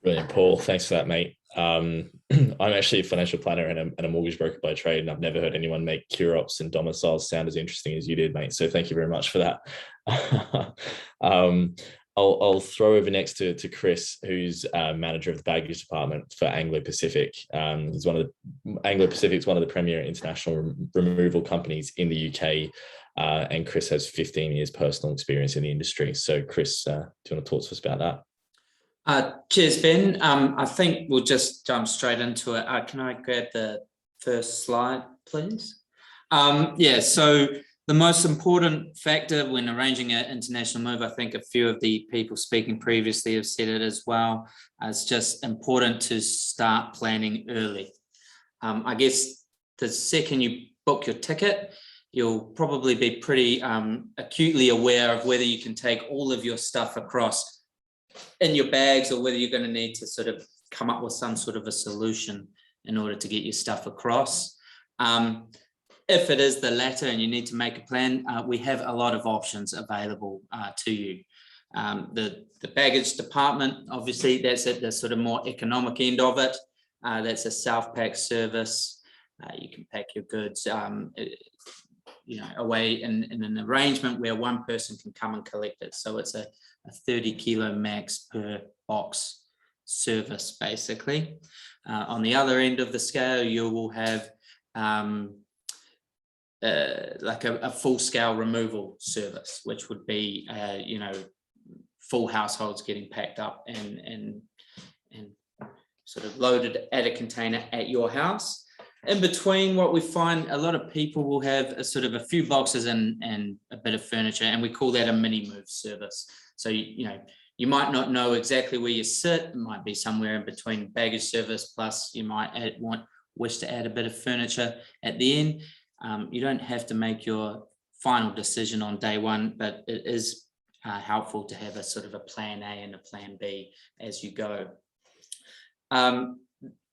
Brilliant, Paul. Thanks for that, mate. I'm actually a financial planner and a mortgage broker by trade, and I've never heard anyone make CUROPs and domiciles sound as interesting as you did, mate. So thank you very much for that. I'll throw over next to Chris, who's manager of the baggage department for Anglo Pacific. He's Anglo Pacific's one of the premier international removal companies in the UK, and Chris has 15 years personal experience in the industry. So Chris, do you want to talk to us about that? Cheers, Ben. I think we'll just jump straight into it. Can I grab the first slide, please? Yeah, so the most important factor when arranging an international move, I think a few of the people speaking previously have said it as well, it's just important to start planning early. I guess the second you book your ticket, you'll probably be pretty acutely aware of whether you can take all of your stuff across in your bags or whether you're going to need to sort of come up with some sort of a solution in order to get your stuff across. If it is the latter and you need to make a plan, we have a lot of options available to you. The baggage department, obviously, that's at the sort of more economic end of it. That's a self-pack service. You can pack your goods away in an arrangement where one person can come and collect it. So it's a 30 kilo max per box service, basically. On the other end of the scale, you will have like a full scale removal service, which would be full households getting packed up and sort of loaded at a container at your house. In between, what we find, a lot of people will have a sort of a few boxes and a bit of furniture, and we call that a mini move service. So you might not know exactly where you sit. It might be somewhere in between baggage service, plus you might wish to add a bit of furniture at the end. You don't have to make your final decision on day one, but it is helpful to have a sort of a plan A and a plan B as you go.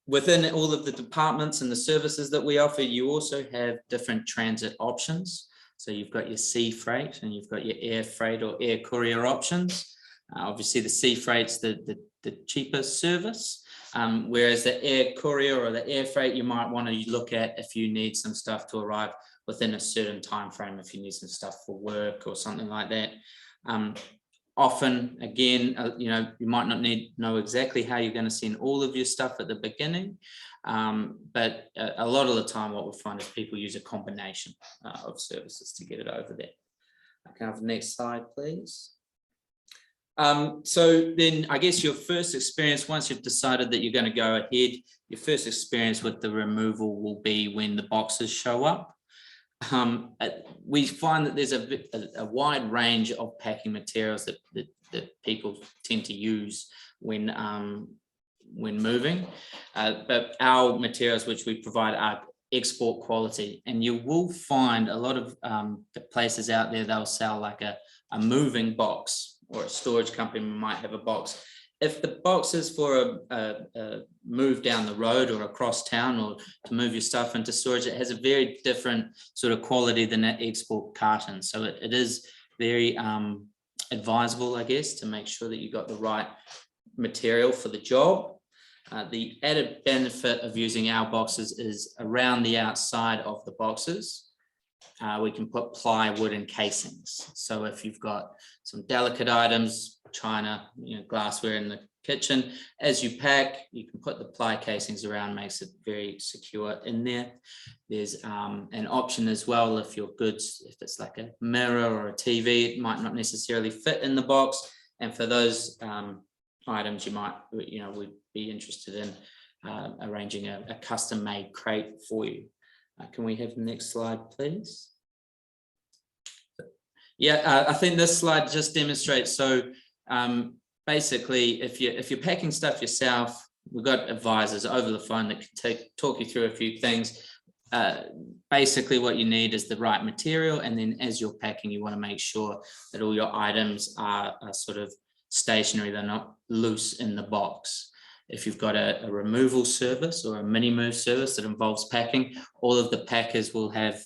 Within all of the departments and the services that we offer, you also have different transit options. So you've got your sea freight and you've got your air freight or air courier options. Obviously the sea freight's the cheapest service, whereas the air courier or the air freight you might want to look at if you need some stuff to arrive within a certain time frame, if you need some stuff for work or something like that. Often, again, you might not know exactly how you're going to send all of your stuff at the beginning, but a lot of the time what we find is people use a combination of services to get it over there. I can have the next slide, please. So then I guess your first experience, once you've decided that you're going to go ahead, your first experience with the removal will be when the boxes show up. We find that there's a wide range of packing materials that people tend to use when moving, but our materials which we provide are export quality, and you will find a lot of the places out there, they'll sell like a moving box, or a storage company might have a box. If the box is for a move down the road or across town or to move your stuff into storage, it has a very different sort of quality than an export carton. So it is very advisable, I guess, to make sure that you got the right material for the job. The added benefit of using our boxes is around the outside of the boxes. We can put plywood and casings. So if you've got some delicate items, china, glassware in the kitchen. As you pack, you can put the ply casings around, makes it very secure in there. There's an option as well if your goods, if it's like a mirror or a TV, it might not necessarily fit in the box. And for those items, you might, would be interested in arranging a custom-made crate for you. Can we have the next slide, please? Yeah, I think this slide just demonstrates. So basically, if you're packing stuff yourself, we've got advisors over the phone that can talk you through a few things. Basically, what you need is the right material, and then as you're packing, you want to make sure that all your items are sort of stationary; they're not loose in the box. If you've got a removal service or a mini move service that involves packing, all of the packers will have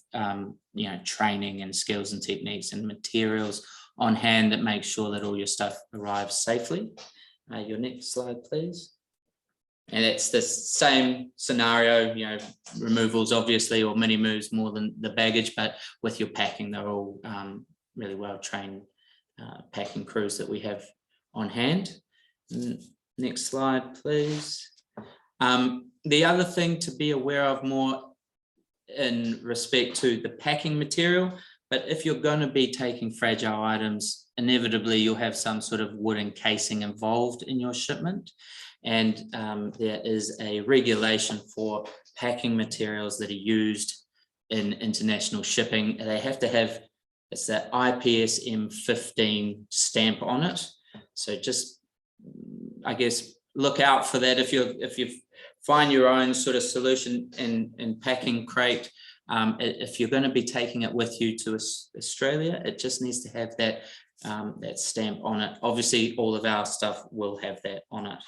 training and skills and techniques and materials on hand that make sure that all your stuff arrives safely. Your next slide, please. And it's the same scenario, removals obviously, or mini moves more than the baggage, but with your packing, they're all really well trained packing crews that we have on hand. Next slide, please. The other thing to be aware of more in respect to the packing material, but if you're going to be taking fragile items, inevitably you'll have some sort of wooden casing involved in your shipment. And there is a regulation for packing materials that are used in international shipping. They have to have, it's that IPSM 15 stamp on it. So just, I guess, look out for that if you find your own sort of solution in packing crate. If you're going to be taking it with you to Australia, it just needs to have that that stamp on it. Obviously, all of our stuff will have that on it.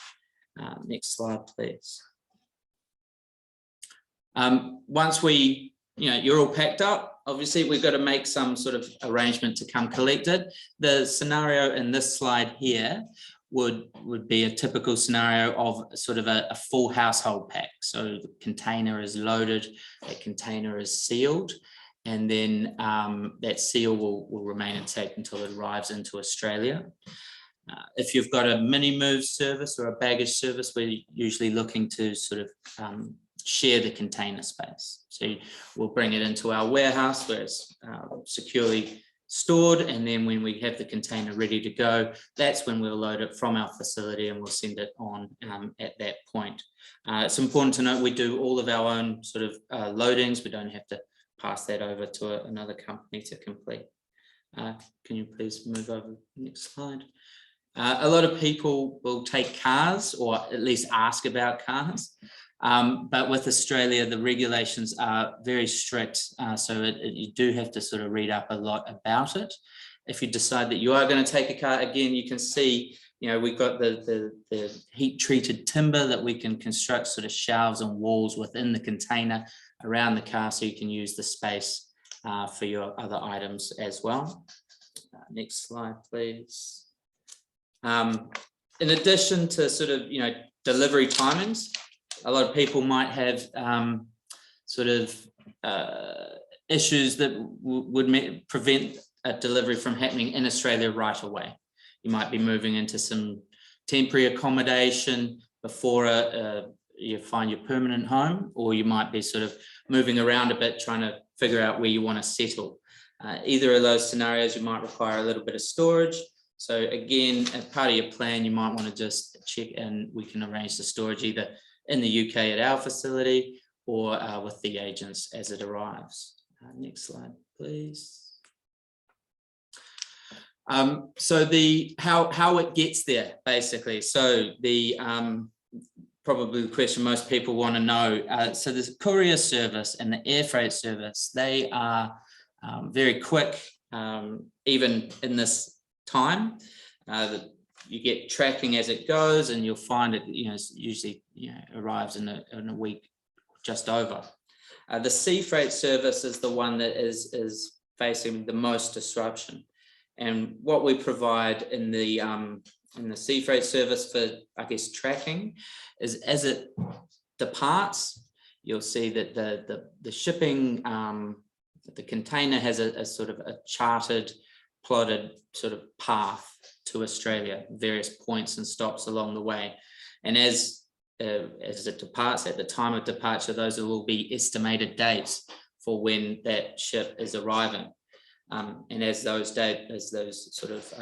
Next slide, please. Once you're all packed up, obviously we've got to make some sort of arrangement to come collect it. The scenario in this slide here would be a typical scenario of sort of a full household pack. So the container is loaded, a container is sealed, and then that seal will remain intact until it arrives into Australia. If you've got a mini move service or a baggage service, we're usually looking to sort of share the container space. So we'll bring it into our warehouse where it's securely stored, and then when we have the container ready to go, that's when we'll load it from our facility and we'll send it on at that point. It's important to note we do all of our own sort of loadings. We don't have to pass that over to another company to complete. Can you please move over next slide? A lot of people will take cars, or at least ask about cars. But with Australia, the regulations are very strict. So you do have to sort of read up a lot about it. If you decide that you are going to take a car, again, you can see, we've got the heat treated timber that we can construct sort of shelves and walls within the container around the car, so you can use the space for your other items as well. Next slide, please. In addition to sort of, delivery timings, a lot of people might have sort of issues that would prevent a delivery from happening in Australia right away. You might be moving into some temporary accommodation before you find your permanent home, or you might be sort of moving around a bit, trying to figure out where you want to settle. Either of those scenarios, you might require a little bit of storage. So again, as part of your plan, you might want to just check, and we can arrange the storage either in the UK at our facility or with the agents as it arrives. Next slide, please. So how it gets there, basically. So probably the question most people want to know. So the courier service and the air freight service, they are very quick, even in this time. You get tracking as it goes, and you'll find it, usually arrives in a week just over. The sea freight service is the one that is facing the most disruption. And what we provide in the sea freight service for, I guess, tracking is, as it departs, you'll see that the shipping, the container has a sort of a charted, plotted sort of path to Australia, various points and stops along the way. And as it departs, at the time of departure, those will be estimated dates for when that ship is arriving. And as those sort of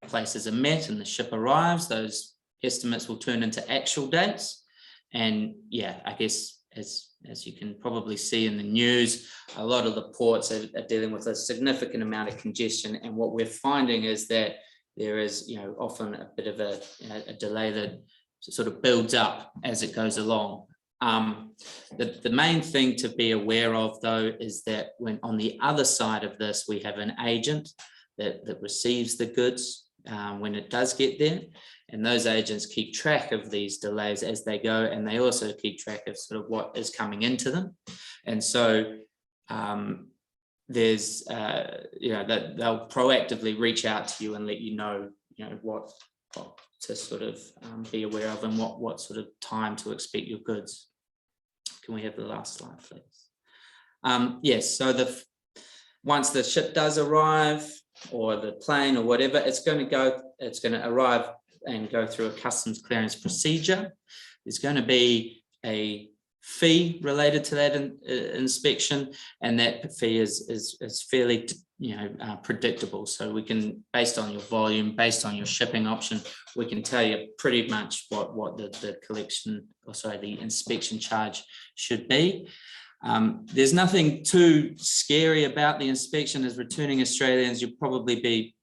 places are met and the ship arrives, those estimates will turn into actual dates. And yeah, I guess as you can probably see in the news, a lot of the ports are dealing with a significant amount of congestion. And what we're finding is that there is, often a bit of a delay that sort of builds up as it goes along. The main thing to be aware of, though, is that when on the other side of this, we have an agent that receives the goods when it does get there. And those agents keep track of these delays as they go, and they also keep track of sort of what is coming into them. And so there's, that they'll proactively reach out to you and let you know, what to sort of be aware of and what sort of time to expect your goods. Can we have the last slide, please? Yes, so once the ship does arrive, or the plane or whatever, it's going to arrive and go through a customs clearance procedure. There's going to be a fee related to that inspection, and that fee is fairly predictable. So we can, based on your volume, based on your shipping option, we can tell you pretty much what the the inspection charge should be. There's nothing too scary about the inspection. As returning Australians, you'll probably be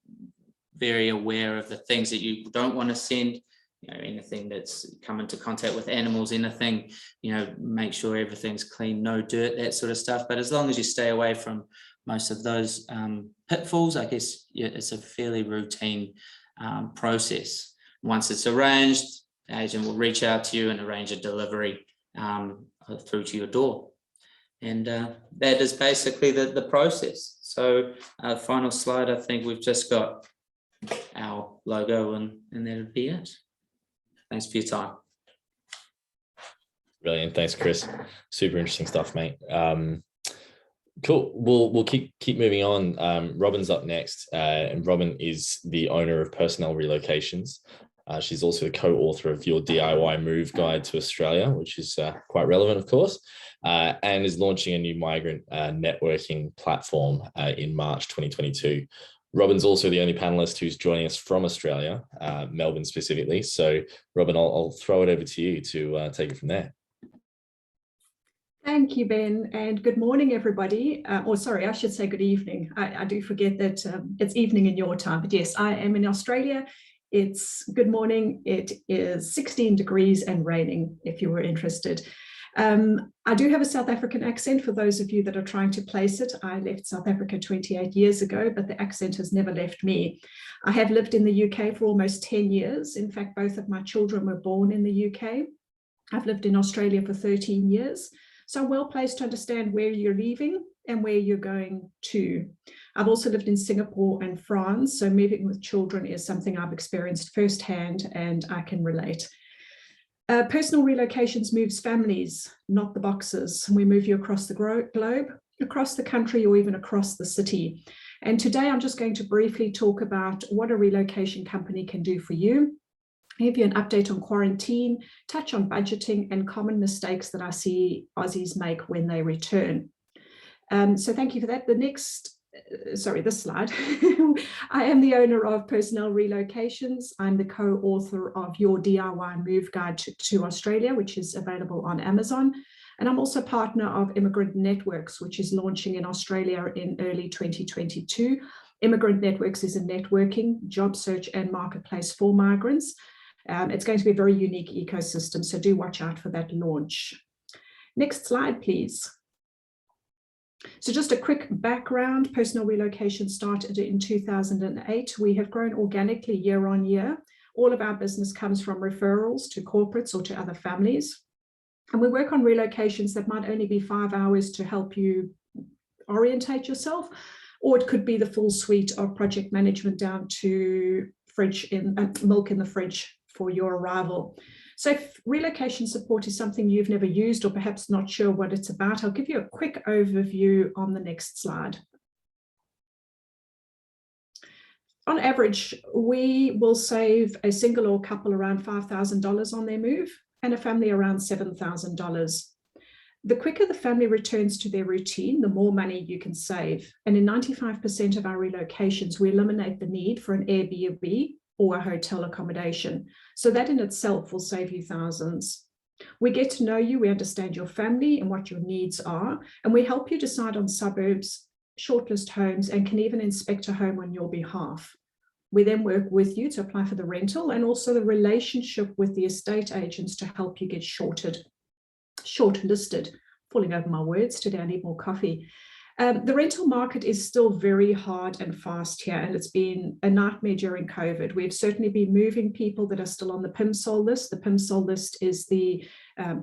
very aware of the things that you don't want to send, anything that's come into contact with animals, anything, make sure everything's clean, no dirt, that sort of stuff. But as long as you stay away from most of those pitfalls, I guess it's a fairly routine process. Once it's arranged, the agent will reach out to you and arrange a delivery through to your door. And that is basically the process. So final slide, I think we've just got our logo and that'll be it. Thanks for your time. Brilliant. Thanks, Chris. Super interesting stuff, mate. Cool. We'll keep moving on. Robin's up next, and Robin is the owner of Personnel Relocations. She's also the co-author of Your DIY Move Guide to Australia, which is quite relevant, of course, and is launching a new migrant networking platform in March 2022. Robin's also the only panelist who's joining us from Australia, Melbourne specifically. So, Robin, I'll throw it over to you to take it from there. Thank you, Ben, and good morning, everybody. Sorry, I should say good evening. I do forget that it's evening in your time, but yes, I am in Australia. It's good morning. It is 16 degrees and raining, if you were interested. I do have a South African accent for those of you that are trying to place it. I left South Africa 28 years ago, but the accent has never left me. I have lived in the UK for almost 10 years. In fact, both of my children were born in the UK. I've lived in Australia for 13 years. So I'm well placed to understand where you're leaving and where you're going to. I've also lived in Singapore and France, so moving with children is something I've experienced firsthand and I can relate. Personal Relocations moves families, not the boxes. We move you across the globe, across the country, or even across the city. And today I'm just going to briefly talk about what a relocation company can do for you, give you an update on quarantine, touch on budgeting and common mistakes that I see Aussies make when they return. So thank you for that. This slide. I am the owner of Personnel Relocations. I'm the co-author of Your DIY Move Guide to Australia, which is available on Amazon. And I'm also partner of Immigrant Networks, which is launching in Australia in early 2022. Immigrant Networks is a networking, job search and marketplace for migrants. It's going to be a very unique ecosystem, so do watch out for that launch. Next slide, please. So just a quick background, Personnel Relocation started in 2008. We have grown organically year on year. All of our business comes from referrals to corporates or to other families. And we work on relocations that might only be 5 hours to help you orientate yourself, or it could be the full suite of project management down to milk in the fridge for your arrival. So if relocation support is something you've never used or perhaps not sure what it's about, I'll give you a quick overview on the next slide. on average, we will save a single or couple around $5,000 on their move and a family around $7,000. The quicker the family returns to their routine, the more money you can save. And in 95% of our relocations, we eliminate the need for an Airbnb or a hotel accommodation. So that in itself will save you thousands. We get to know you, we understand your family and what your needs are, and we help you decide on suburbs, shortlist homes, and can even inspect a home on your behalf. We then work with you to apply for the rental and also the relationship with the estate agents to help you get shortlisted. Falling over my words today, I need more coffee. The rental market is still very hard and fast here, and it's been a nightmare during COVID. We've certainly been moving people that are still on the PIMSOL list. The PIMSOL list is the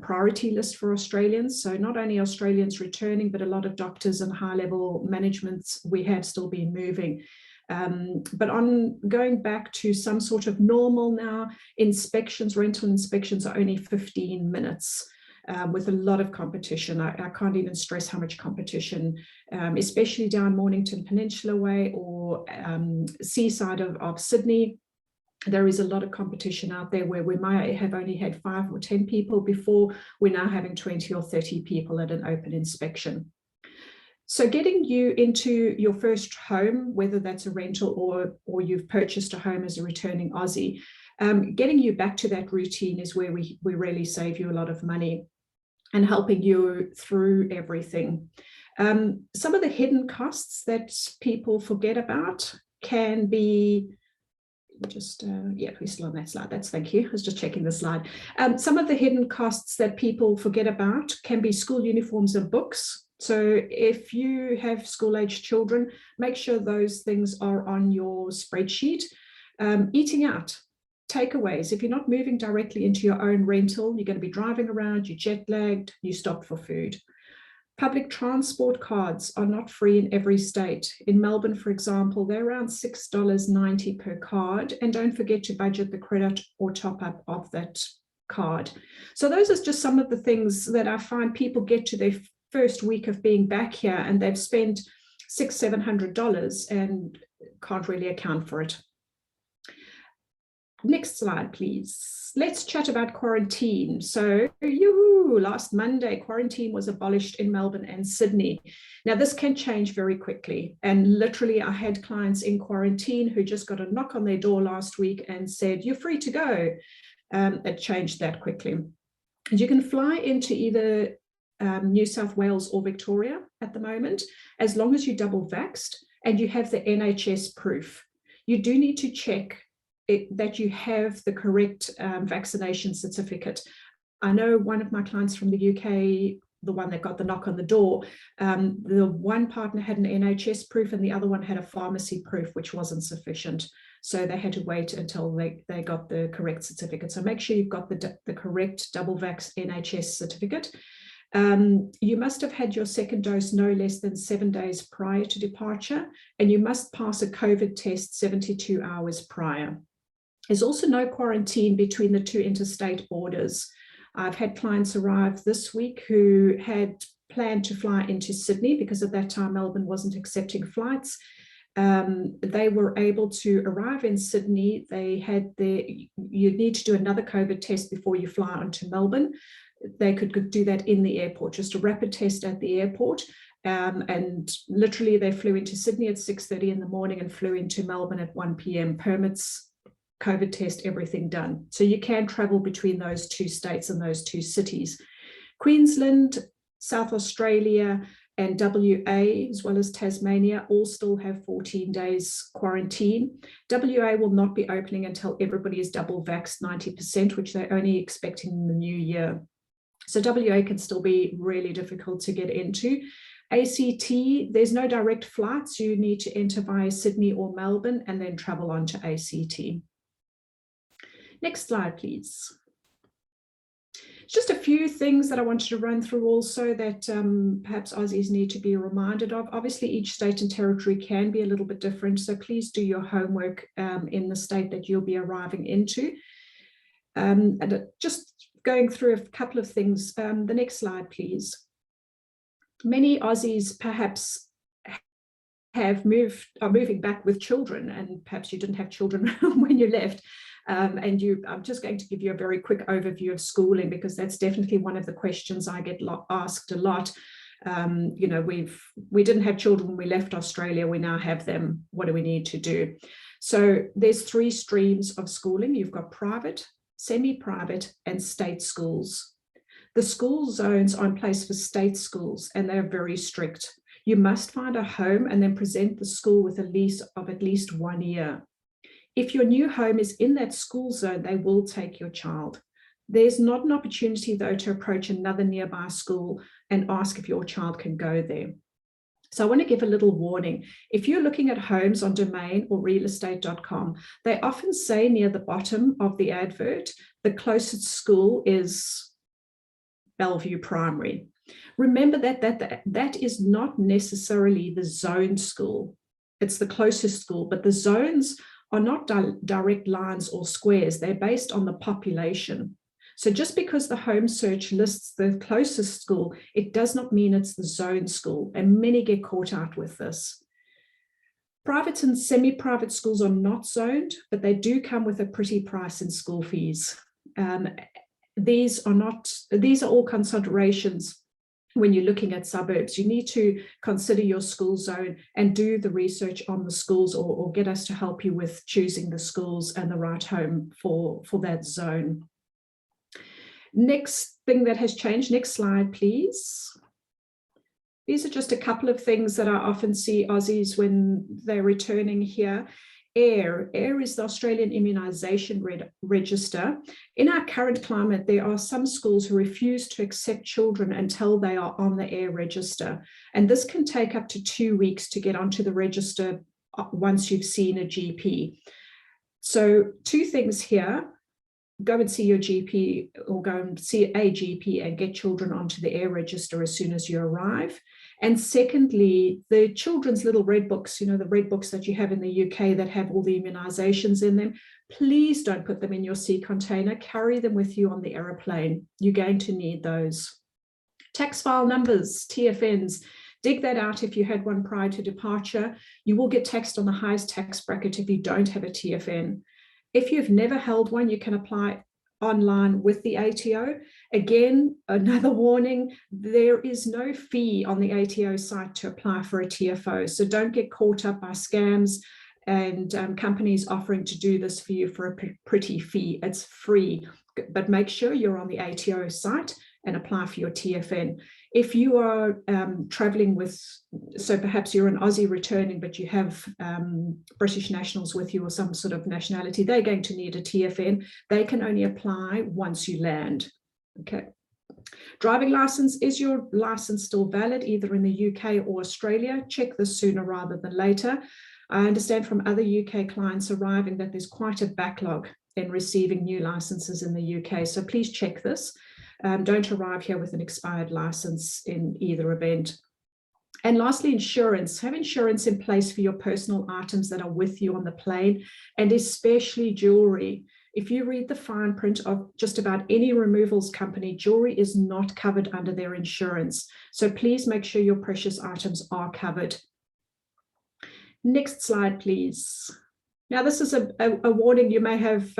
priority list for Australians. So not only Australians returning, but a lot of doctors and high-level managements we have still been moving. But on going back to some sort of normal now, rental inspections are only 15 minutes. With a lot of competition. I can't even stress how much competition, especially down Mornington Peninsula way or seaside of Sydney. There is a lot of competition out there where we might have only had 5 or 10 people before. We're now having 20 or 30 people at an open inspection. So getting you into your first home, whether that's a rental or you've purchased a home as a returning Aussie, getting you back to that routine is where we really save you a lot of money and helping you through everything. Some of the hidden costs that people forget about can be, we're still on that slide, thank you, I was just checking the slide. Some of the hidden costs that people forget about can be school uniforms and books. So if you have school-aged children, make sure those things are on your spreadsheet. Eating out. Takeaways. If you're not moving directly into your own rental, you're going to be driving around, you're jet lagged, you stop for food. Public transport cards are not free in every state. In Melbourne, for example, they're around $6.90 per card. And don't forget to budget the credit or top up of that card. So those are just some of the things that I find people get to their first week of being back here and they've spent $600-700 and can't really account for it. Next slide, please. Let's chat about quarantine. So, last Monday, quarantine was abolished in Melbourne and Sydney. Now, this can change very quickly. And literally, I had clients in quarantine who just got a knock on their door last week and said, you're free to go. It changed that quickly. And you can fly into either New South Wales or Victoria at the moment, as long as you double vaxxed and you have the NHS proof. You do need to check that you have the correct vaccination certificate. I know one of my clients from the UK, the one that got the knock on the door, the one partner had an NHS proof and the other one had a pharmacy proof, which wasn't sufficient. So they had to wait until they got the correct certificate. So make sure you've got the correct double vax NHS certificate. You must have had your second dose no less than 7 days prior to departure, and you must pass a COVID test 72 hours prior. There's also no quarantine between the 2 interstate borders. I've had clients arrive this week who had planned to fly into Sydney because at that time Melbourne wasn't accepting flights. They were able to arrive in Sydney. You need to do another COVID test before you fly onto Melbourne. They could do that in the airport, just a rapid test at the airport. And literally they flew into Sydney at 6:30 in the morning and flew into Melbourne at 1 p.m. Permits, COVID test, everything done. So you can travel between those 2 states and those 2 cities. Queensland, South Australia, and WA, as well as Tasmania, all still have 14 days quarantine. WA will not be opening until everybody is double vaxxed 90%, which they're only expecting in the new year. So WA can still be really difficult to get into. ACT, there's no direct flights. You need to enter via Sydney or Melbourne and then travel on to ACT. Next slide, please. Just a few things that I wanted to run through also that perhaps Aussies need to be reminded of. Obviously, each state and territory can be a little bit different, so please do your homework in the state that you'll be arriving into. And just going through a couple of things. The next slide, please. Many Aussies perhaps are moving back with children, and perhaps you didn't have children when you left. I'm just going to give you a very quick overview of schooling, because that's definitely one of the questions I get asked a lot. You know, we didn't have children when we left Australia, we now have them. What do we need to do? So there's 3 streams of schooling. You've got private, semi-private, and state schools. The school zones are in place for state schools, and they're very strict. You must find a home and then present the school with a lease of at least 1 year. If your new home is in that school zone, they will take your child. There's not an opportunity, though, to approach another nearby school and ask if your child can go there. So I want to give a little warning. If you're looking at homes on Domain or realestate.com, they often say near the bottom of the advert, the closest school is Bellevue Primary. Remember that is not necessarily the zoned school. It's the closest school, but the zones are not direct lines or squares. They're based on the population. So just because the home search lists the closest school, it does not mean it's the zone school, and many get caught out with this. Private and semi-private schools are not zoned, but they do come with a pretty price in school fees. These are all considerations when you're looking at suburbs. You need to consider your school zone and do the research on the schools, or get us to help you with choosing the schools and the right home for that zone. Next thing that has changed, next slide, please. These are just a couple of things that I often see Aussies when they're returning here. AIR is the Australian Immunisation Register. In our current climate, there are some schools who refuse to accept children until they are on the AIR register. And this can take up to 2 weeks to get onto the register once you've seen a GP. So 2 things here. Go and see your GP, or go and see a GP and get children onto the AIR register as soon as you arrive. And secondly, the children's little red books, you know, the red books that you have in the UK that have all the immunisations in them, please don't put them in your sea container. Carry them with you on the aeroplane. You're going to need those. Tax file numbers, TFNs, dig that out if you had one prior to departure. You will get taxed on the highest tax bracket if you don't have a TFN. If you've never held one, you can apply online with the ATO. Again, another warning, there is no fee on the ATO site to apply for a TFO. So don't get caught up by scams and companies offering to do this for you for a pretty fee. It's free, but make sure you're on the ATO site and apply for your TFN. If you are traveling with, so perhaps you're an Aussie returning, but you have British nationals with you or some sort of nationality, they're going to need a TFN. They can only apply once you land. Okay. Driving license, is your license still valid either in the UK or Australia? Check this sooner rather than later. I understand from other UK clients arriving that there's quite a backlog in receiving new licenses in the UK. So please check this. Don't arrive here with an expired license in either event. And lastly, insurance. Have insurance in place for your personal items that are with you on the plane, and especially jewelry. If you read the fine print of just about any removals company, jewelry is not covered under their insurance. So please make sure your precious items are covered. Next slide, please. Now, this is a warning. You may have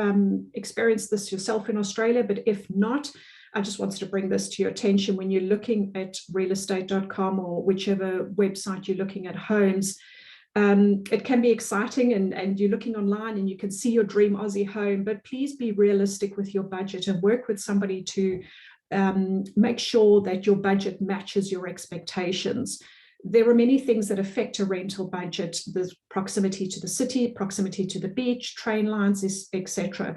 experienced this yourself in Australia, but if not, I just wanted to bring this to your attention when you're looking at realestate.com or whichever website you're looking at homes. It can be exciting and you're looking online and you can see your dream Aussie home, but please be realistic with your budget and work with somebody to make sure that your budget matches your expectations. There are many things that affect a rental budget. There's proximity to the city, proximity to the beach, train lines, etc.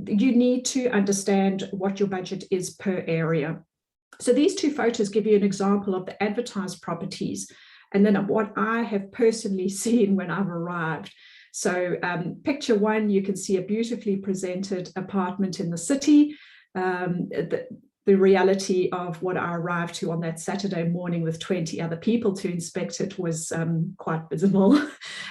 You need to understand what your budget is per area. So these 2 photos give you an example of the advertised properties and then what I have personally seen when I've arrived. So picture 1, you can see a beautifully presented apartment in the city. The reality of what I arrived to on that Saturday morning with 20 other people to inspect it was quite visible.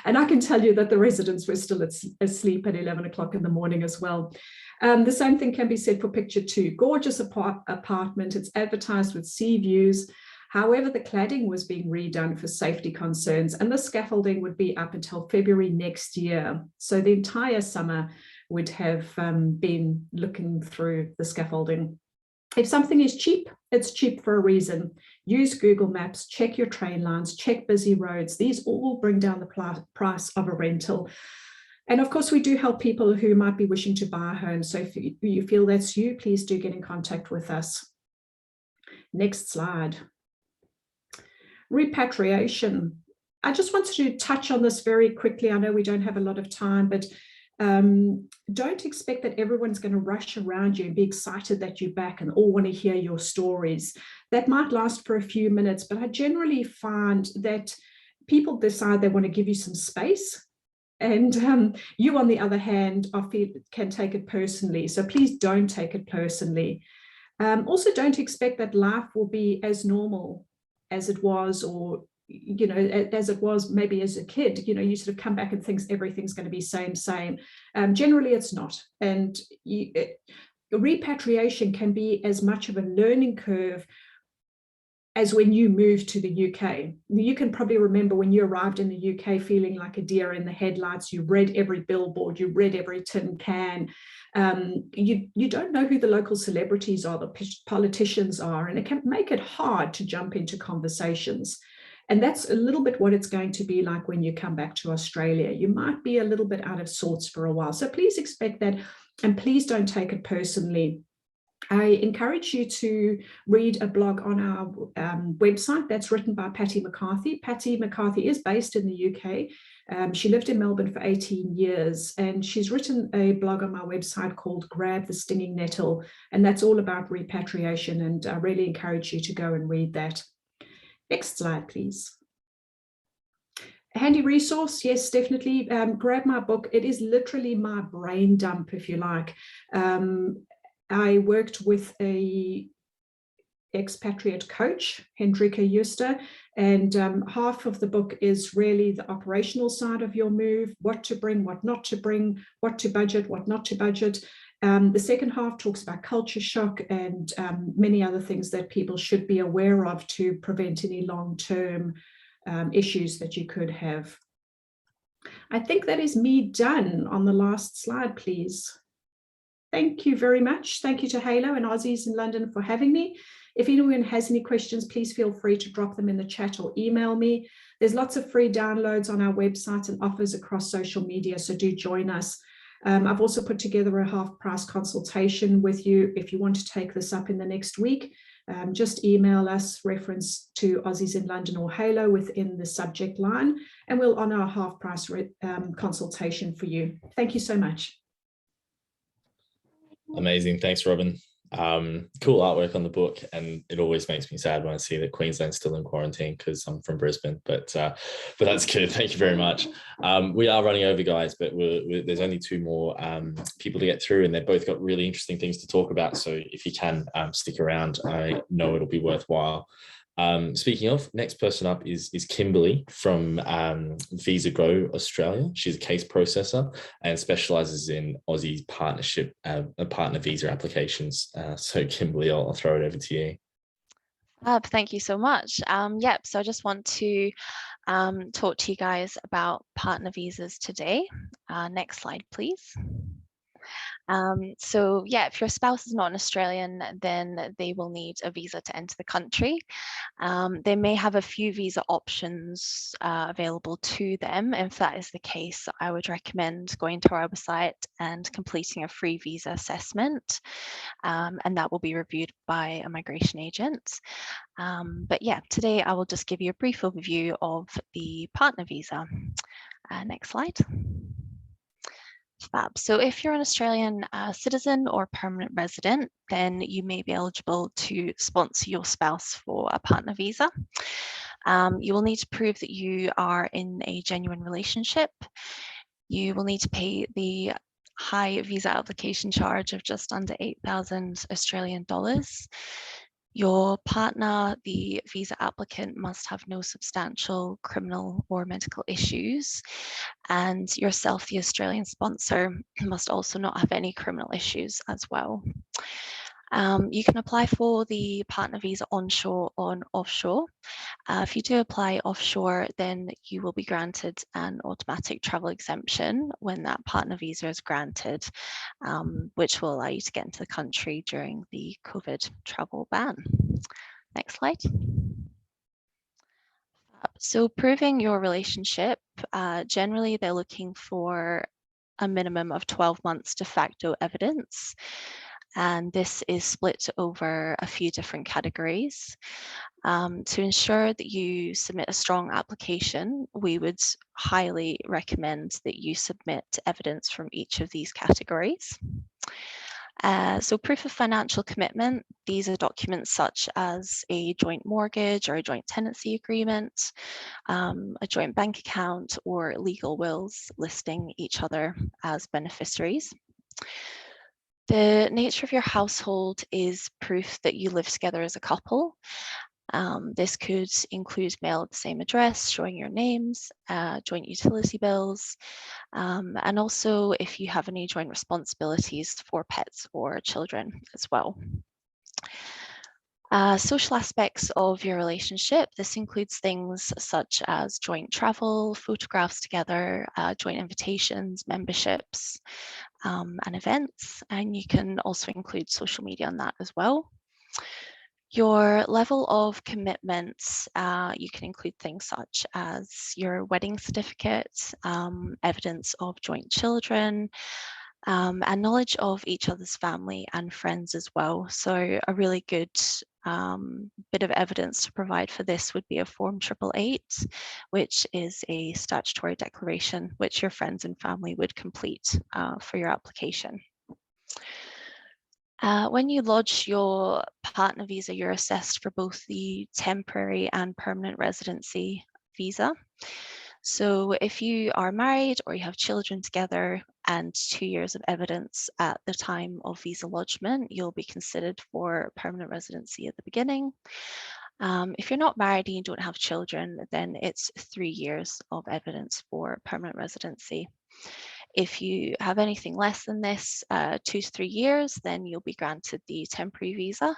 And I can tell you that the residents were still asleep at 11 o'clock in the morning as well. The same thing can be said for picture 2. Gorgeous apartment. It's advertised with sea views. However, the cladding was being redone for safety concerns, and the scaffolding would be up until February next year. So the entire summer would have been looking through the scaffolding. If something is cheap, it's cheap for a reason. Use Google Maps, check your train lines, check busy roads. These all bring down the price of a rental. And of course, we do help people who might be wishing to buy a home. So if you feel that's you, please do get in contact with us. Next slide. Repatriation. I just wanted to touch on this very quickly. I know we don't have a lot of time, but don't expect that everyone's going to rush around you and be excited that you're back and all want to hear your stories. That might last for a few minutes, but I generally find that people decide they want to give you some space. And you, on the other hand, can take it personally. So please don't take it personally. Also, don't expect that life will be as normal as it was, or as it was maybe as a kid. You sort of come back and think everything's going to be same. Generally, it's not. And repatriation can be as much of a learning curve as when you moved to the UK. You can probably remember when you arrived in the UK feeling like a deer in the headlights. You read every billboard, you read every tin can. You don't know who the local celebrities are, the politicians are, and it can make it hard to jump into conversations. And that's a little bit what it's going to be like when you come back to Australia. You might be a little bit out of sorts for a while. So please expect that, and please don't take it personally. I encourage you to read a blog on our website that's written by Patty McCarthy. Patty McCarthy is based in the UK. She lived in Melbourne for 18 years, and she's written a blog on my website called Grab the Stinging Nettle, and that's all about repatriation, and I really encourage you to go and read that. Next slide, please. A handy resource, yes, definitely. Grab my book. It is literally my brain dump, if you like. I worked with a expatriate coach, Hendrika Juster, and half of the book is really the operational side of your move, what to bring, what not to bring, what to budget, what not to budget. The second half talks about culture shock and many other things that people should be aware of to prevent any long-term issues that you could have. I think that is me done. On the last slide, please. Thank you very much. Thank you to Halo and Aussies in London for having me. If anyone has any questions, please feel free to drop them in the chat or email me. There's lots of free downloads on our website and offers across social media, so do join us. I've also put together a half-price consultation with you. If you want to take this up in the next week, just email us, reference to Aussies in London or Halo within the subject line, and we'll honour a half-price consultation for you. Thank you so much. Amazing. Thanks, Robin. Cool artwork on the book, and it always makes me sad when I see that Queensland's still in quarantine because I'm from Brisbane, but that's good. Thank you very much. We are running over, guys, but there's only two more people to get through, and they've both got really interesting things to talk about. So if you can stick around, I know it'll be worthwhile. Speaking of, next person up is Kimberly from Visa Go Australia. She's a case processor and specializes in Aussie partner visa applications. So Kimberly, I'll throw it over to you. Thank you so much. Yep, so I just want to talk to you guys about partner visas today. Next slide, please. So yeah, if your spouse is not an Australian, then they will need a visa to enter the country. They may have a few visa options available to them. If that is the case, I would recommend going to our website and completing a free visa assessment, and that will be reviewed by a migration agent. But yeah, today I will just give you a brief overview of the partner visa. Next slide. Fab. So if you're an Australian citizen or permanent resident, then you may be eligible to sponsor your spouse for a partner visa. You will need to prove that you are in a genuine relationship. You will need to pay the high visa application charge of just under 8,000 Australian dollars. Your partner, the visa applicant, must have no substantial criminal or medical issues, and yourself, the Australian sponsor, must also not have any criminal issues as well. You can apply for the partner visa onshore or offshore. If you do apply offshore, then you will be granted an automatic travel exemption when that partner visa is granted, which will allow you to get into the country during the COVID travel ban. Next slide. So proving your relationship, generally they're looking for a minimum of 12 months de facto evidence. And this is split over a few different categories. To ensure that you submit a strong application, we would highly recommend that you submit evidence from each of these categories. So proof of financial commitment, these are documents such as a joint mortgage or a joint tenancy agreement, a joint bank account, or legal wills listing each other as beneficiaries. The nature of your household is proof that you live together as a couple. This could include mail at the same address, showing your names, joint utility bills, and also if you have any joint responsibilities for pets or children as well. Social aspects of your relationship, this includes things such as joint travel, photographs together, joint invitations, memberships, and events, and you can also include social media on that as well. Your level of commitments, you can include things such as your wedding certificate, evidence of joint children, and knowledge of each other's family and friends as well. So a really good bit of evidence to provide for this would be a Form 888, which is a statutory declaration which your friends and family would complete for your application. When you lodge your partner visa, you're assessed for both the temporary and permanent residency visa. So if you are married or you have children together and 2 years of evidence at the time of visa lodgement, you'll be considered for permanent residency at the beginning. If you're not married and you don't have children, then it's 3 years of evidence for permanent residency. If you have anything less than this, 2 to 3 years, then you'll be granted the temporary visa.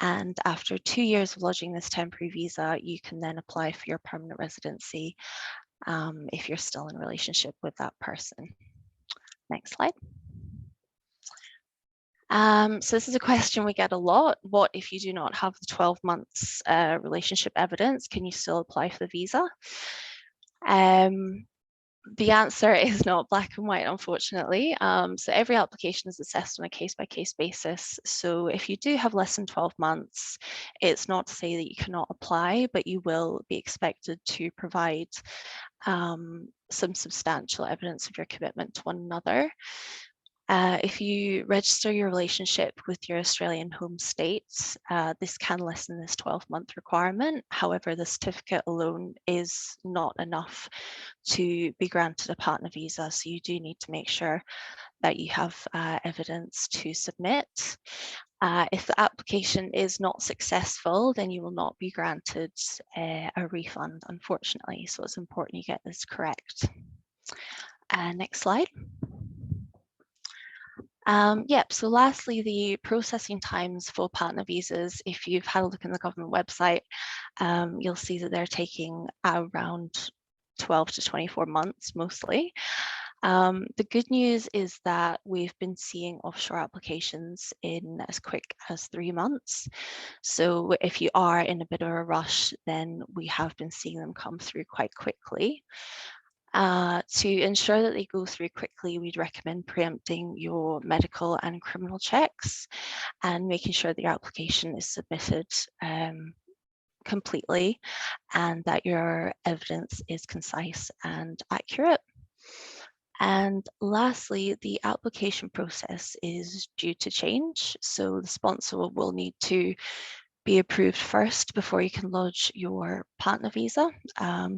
And after 2 years of lodging this temporary visa, you can then apply for your permanent residency if you're still in a relationship with that person. Next slide. So this is a question we get a lot. What if you do not have the 12 months relationship evidence? Can you still apply for the visa? The answer is not black and white, unfortunately. So every application is assessed on a case-by-case basis. So if you do have less than 12 months, it's not to say that you cannot apply, but you will be expected to provide some substantial evidence of your commitment to one another. If you register your relationship with your Australian home state, this can lessen this 12-month requirement. However, the certificate alone is not enough to be granted a partner visa, so you do need to make sure that you have evidence to submit. If the application is not successful, then you will not be granted a refund, unfortunately, so it's important you get this correct. Next slide. Yep, so lastly, the processing times for partner visas, if you've had a look in the government website, you'll see that they're taking around 12 to 24 months mostly. The good news is that we've been seeing offshore applications in as quick as 3 months. So if you are in a bit of a rush, then we have been seeing them come through quite quickly. To ensure that they go through quickly, we'd recommend preempting your medical and criminal checks and making sure that your application is submitted completely and that your evidence is concise and accurate. And lastly, the application process is due to change. So the sponsor will need to be approved first before you can lodge your partner visa.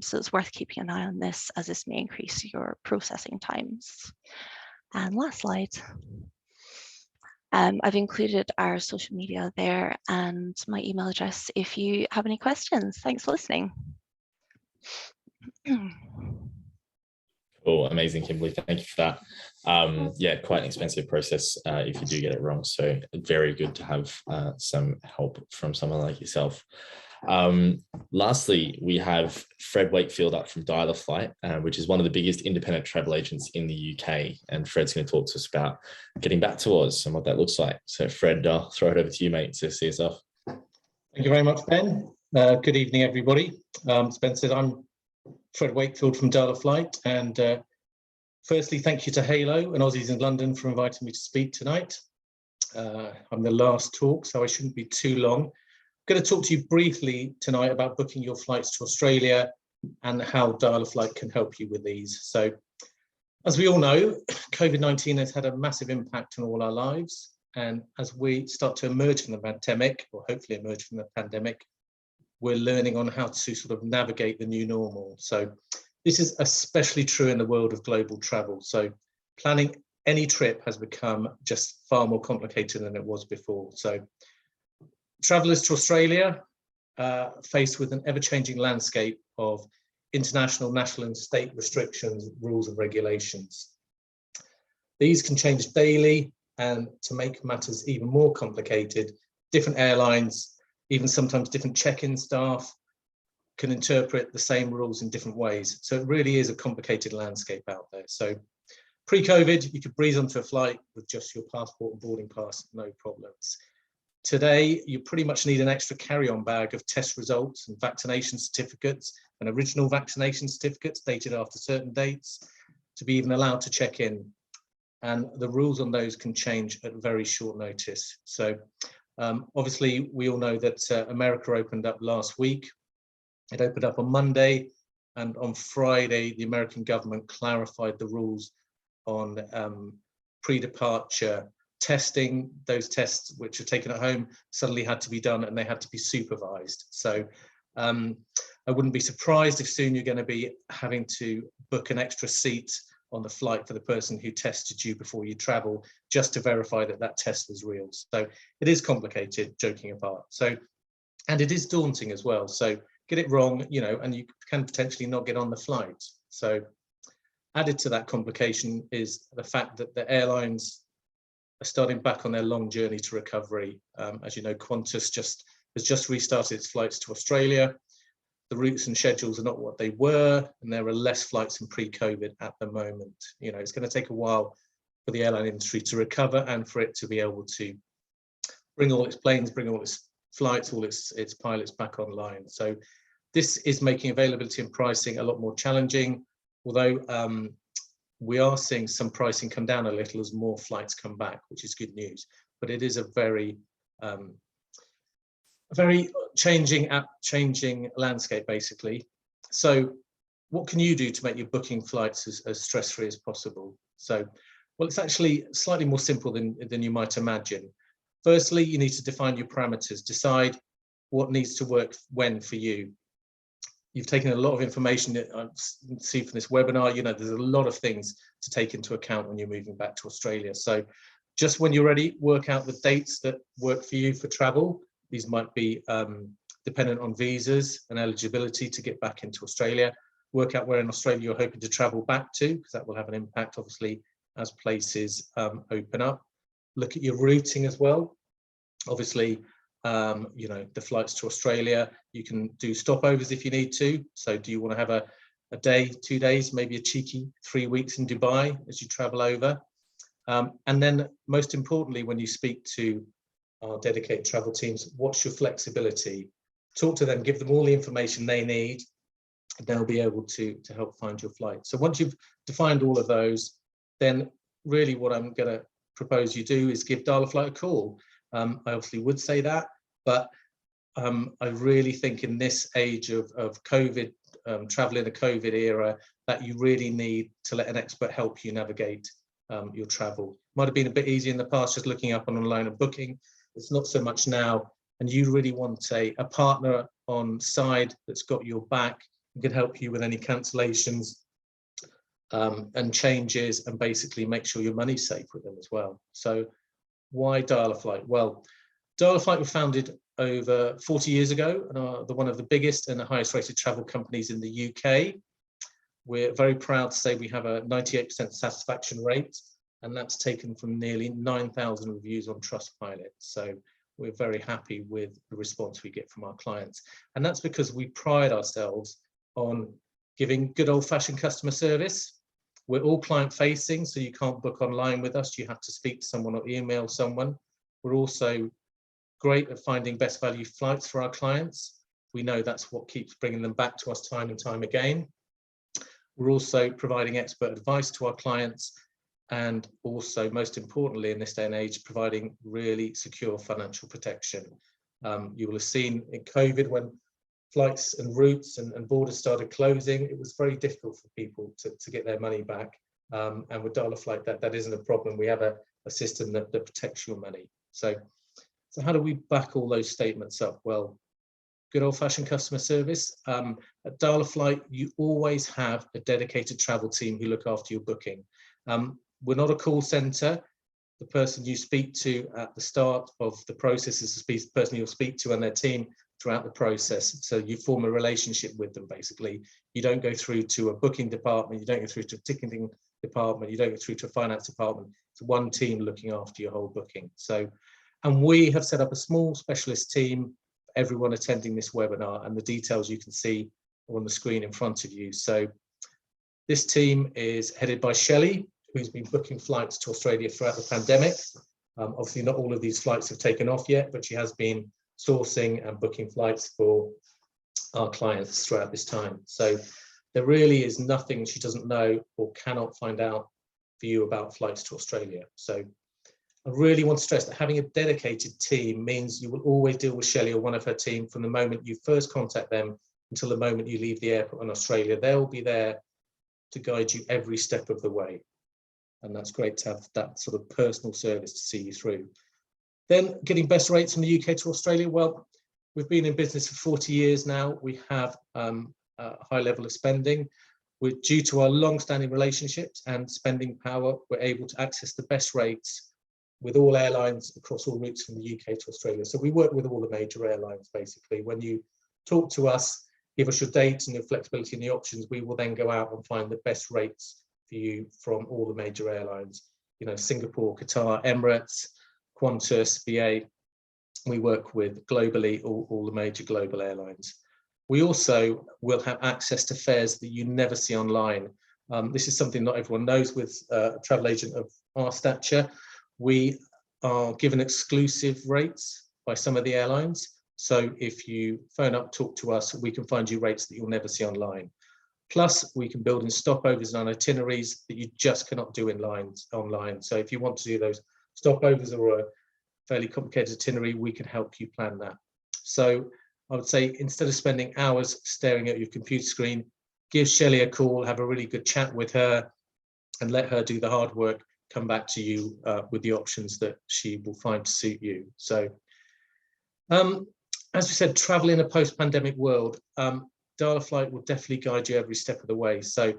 So it's worth keeping an eye on this as this may increase your processing times. And last slide. I've included our social media there and my email address if you have any questions. Thanks for listening. Cool, amazing, Kimberly. Thank you for that. Yeah, quite an expensive process if you do get it wrong. So very good to have some help from someone like yourself. Lastly, we have Fred Wakefield up from Dial-A-Flight, which is one of the biggest independent travel agents in the UK. And Fred's going to talk to us about getting back to Oz and what that looks like. So Fred, I'll throw it over to you, mate, to see us off. Thank you very much, Ben. Good evening, everybody. As Ben said, I'm Fred Wakefield from Dial-A-Flight, and firstly, thank you to Halo and Aussies in London for inviting me to speak tonight. I'm the last talk, so I shouldn't be too long. I'm going to talk to you briefly tonight about booking your flights to Australia and how Dial-A-Flight can help you with these. So, as we all know, COVID-19 has had a massive impact on all our lives, and as we start to emerge from the pandemic, or hopefully emerge from the pandemic, we're learning on how to sort of navigate the new normal. So this is especially true in the world of global travel. So planning any trip has become just far more complicated than it was before. So travellers to Australia faced with an ever-changing landscape of international, national and state restrictions, rules and regulations. These can change daily, and to make matters even more complicated, different airlines, even sometimes different check-in staff, can interpret the same rules in different ways. So it really is a complicated landscape out there. So pre-COVID, you could breeze onto a flight with just your passport and boarding pass, no problems. Today, you pretty much need an extra carry-on bag of test results and vaccination certificates and original vaccination certificates dated after certain dates to be even allowed to check in. And the rules on those can change at very short notice. So obviously, we all know that America opened up last week. It opened up on Monday, and on Friday, the American government clarified the rules on pre-departure testing. Those tests which are taken at home suddenly had to be done, and they had to be supervised. So I wouldn't be surprised if soon you're going to be having to book an extra seat on the flight for the person who tested you before you travel, just to verify that that test was real. So it is complicated, joking apart. So, and it is daunting as well. So get it wrong, you know, and you can potentially not get on the flight. So added to that complication is the fact that the airlines are starting back on their long journey to recovery. As you know, Qantas has just restarted its flights to Australia. The routes and schedules are not what they were, and there are less flights than pre-COVID at the moment. You know, it's going to take a while for the airline industry to recover and for it to be able to bring all its planes, bring all its flights, all its pilots back online. So this is making availability and pricing a lot more challenging, although we are seeing some pricing come down a little as more flights come back, which is good news. But it is a very changing landscape, basically. So what can you do to make your booking flights as stress-free as possible? So, well, it's actually slightly more simple than you might imagine. Firstly, you need to define your parameters, decide what needs to work when for you. You've taken a lot of information that I see from this webinar. You know, there's a lot of things to take into account when you're moving back to Australia. So just when you're ready, work out the dates that work for you for travel. These might be dependent on visas and eligibility to get back into Australia. Work out where in Australia you're hoping to travel back to, because that will have an impact, obviously, as places open up. Look at your routing as well. Obviously, you know, the flights to Australia, you can do stopovers if you need to. So do you want to have a day, 2 days, maybe a cheeky 3 weeks in Dubai as you travel over? And then most importantly, when you speak to our dedicated travel teams, what's your flexibility? Talk to them, give them all the information they need, and they'll be able to help find your flight. So once you've defined all of those, then really what I'm going to propose you do is give Dial-A-Flight a call. I obviously would say that, but I really think in this age of COVID, travel in the COVID era, that you really need to let an expert help you navigate your travel. Might have been a bit easier in the past just looking up on online and booking. It's not so much now, and you really want a partner on side that's got your back and can help you with any cancellations and changes, and basically make sure your money's safe with them as well. So why Dial-A-Flight? Well, Dial-A-Flight were founded over 40 years ago and are one of the biggest and the highest rated travel companies in the UK. We're very proud to say we have a 98% satisfaction rate, and that's taken from nearly 9,000 reviews on Trustpilot. So we're very happy with the response we get from our clients. And that's because we pride ourselves on giving good old-fashioned customer service. We're all client-facing, so you can't book online with us. You have to speak to someone or email someone. We're also great at finding best value flights for our clients. We know that's what keeps bringing them back to us time and time again. We're also providing expert advice to our clients, and also, most importantly in this day and age, providing really secure financial protection. You will have seen in COVID, when flights and routes and borders started closing, it was very difficult for people to get their money back. And with Dial-a-Flight, that isn't a problem. We have a system that protects your money. So how do we back all those statements up? Well, good old-fashioned customer service. At Dial-a-Flight, you always have a dedicated travel team who look after your booking. We're not a call center. The person you speak to at the start of the process is the person you'll speak to and their team throughout the process. So you form a relationship with them, basically. You don't go through to a booking department, you don't go through to a ticketing department, you don't go through to a finance department. It's one team looking after your whole booking. So, and we have set up a small specialist team for everyone attending this webinar, and the details you can see on the screen in front of you. So this team is headed by Shelley, who's been booking flights to Australia throughout the pandemic. Obviously not all of these flights have taken off yet, but she has been sourcing and booking flights for our clients throughout this time. So there really is nothing she doesn't know or cannot find out for you about flights to Australia. So I really want to stress that having a dedicated team means you will always deal with Shelley or one of her team from the moment you first contact them until the moment you leave the airport in Australia. They'll be there to guide you every step of the way. And that's great to have that sort of personal service to see you through. Then getting best rates from the UK to Australia. Well, we've been in business for 40 years now. We have a high level of spending. Due to our long-standing relationships and spending power, we're able to access the best rates with all airlines across all routes from the UK to Australia. So we work with all the major airlines, basically. When you talk to us, give us your dates and your flexibility and the options, we will then go out and find the best rates for you from all the major airlines. You know, Singapore, Qatar, Emirates, Qantas, BA. We work with globally all the major global airlines. We also will have access to fares that you never see online. This is something not everyone knows with a travel agent of our stature. We are given exclusive rates by some of the airlines. So if you phone up, talk to us, we can find you rates that you'll never see online. Plus, we can build in stopovers and itineraries that you just cannot do online. So if you want to do those stopovers or a fairly complicated itinerary, we can help you plan that. So I would say, instead of spending hours staring at your computer screen, give Shelley a call, have a really good chat with her, and let her do the hard work, come back to you with the options that she will find to suit you. So, as we said, travel in a post-pandemic world, Dial-a-Flight will definitely guide you every step of the way. So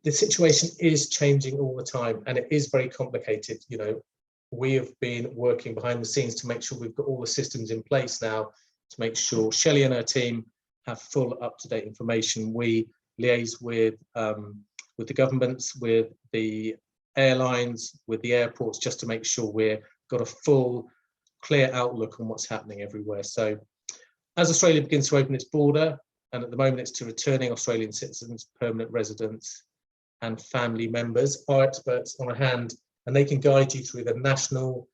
the situation is changing all the time, and it is very complicated. You know, we have been working behind the scenes to make sure we've got all the systems in place now to make sure Shelley and her team have full up-to-date information. We liaise with the governments, with the airlines, with the airports, just to make sure we've got a full, clear outlook on what's happening everywhere. So as Australia begins to open its border, and at the moment it's to returning Australian citizens, permanent residents and family members, our experts on hand, and they can guide you through the national,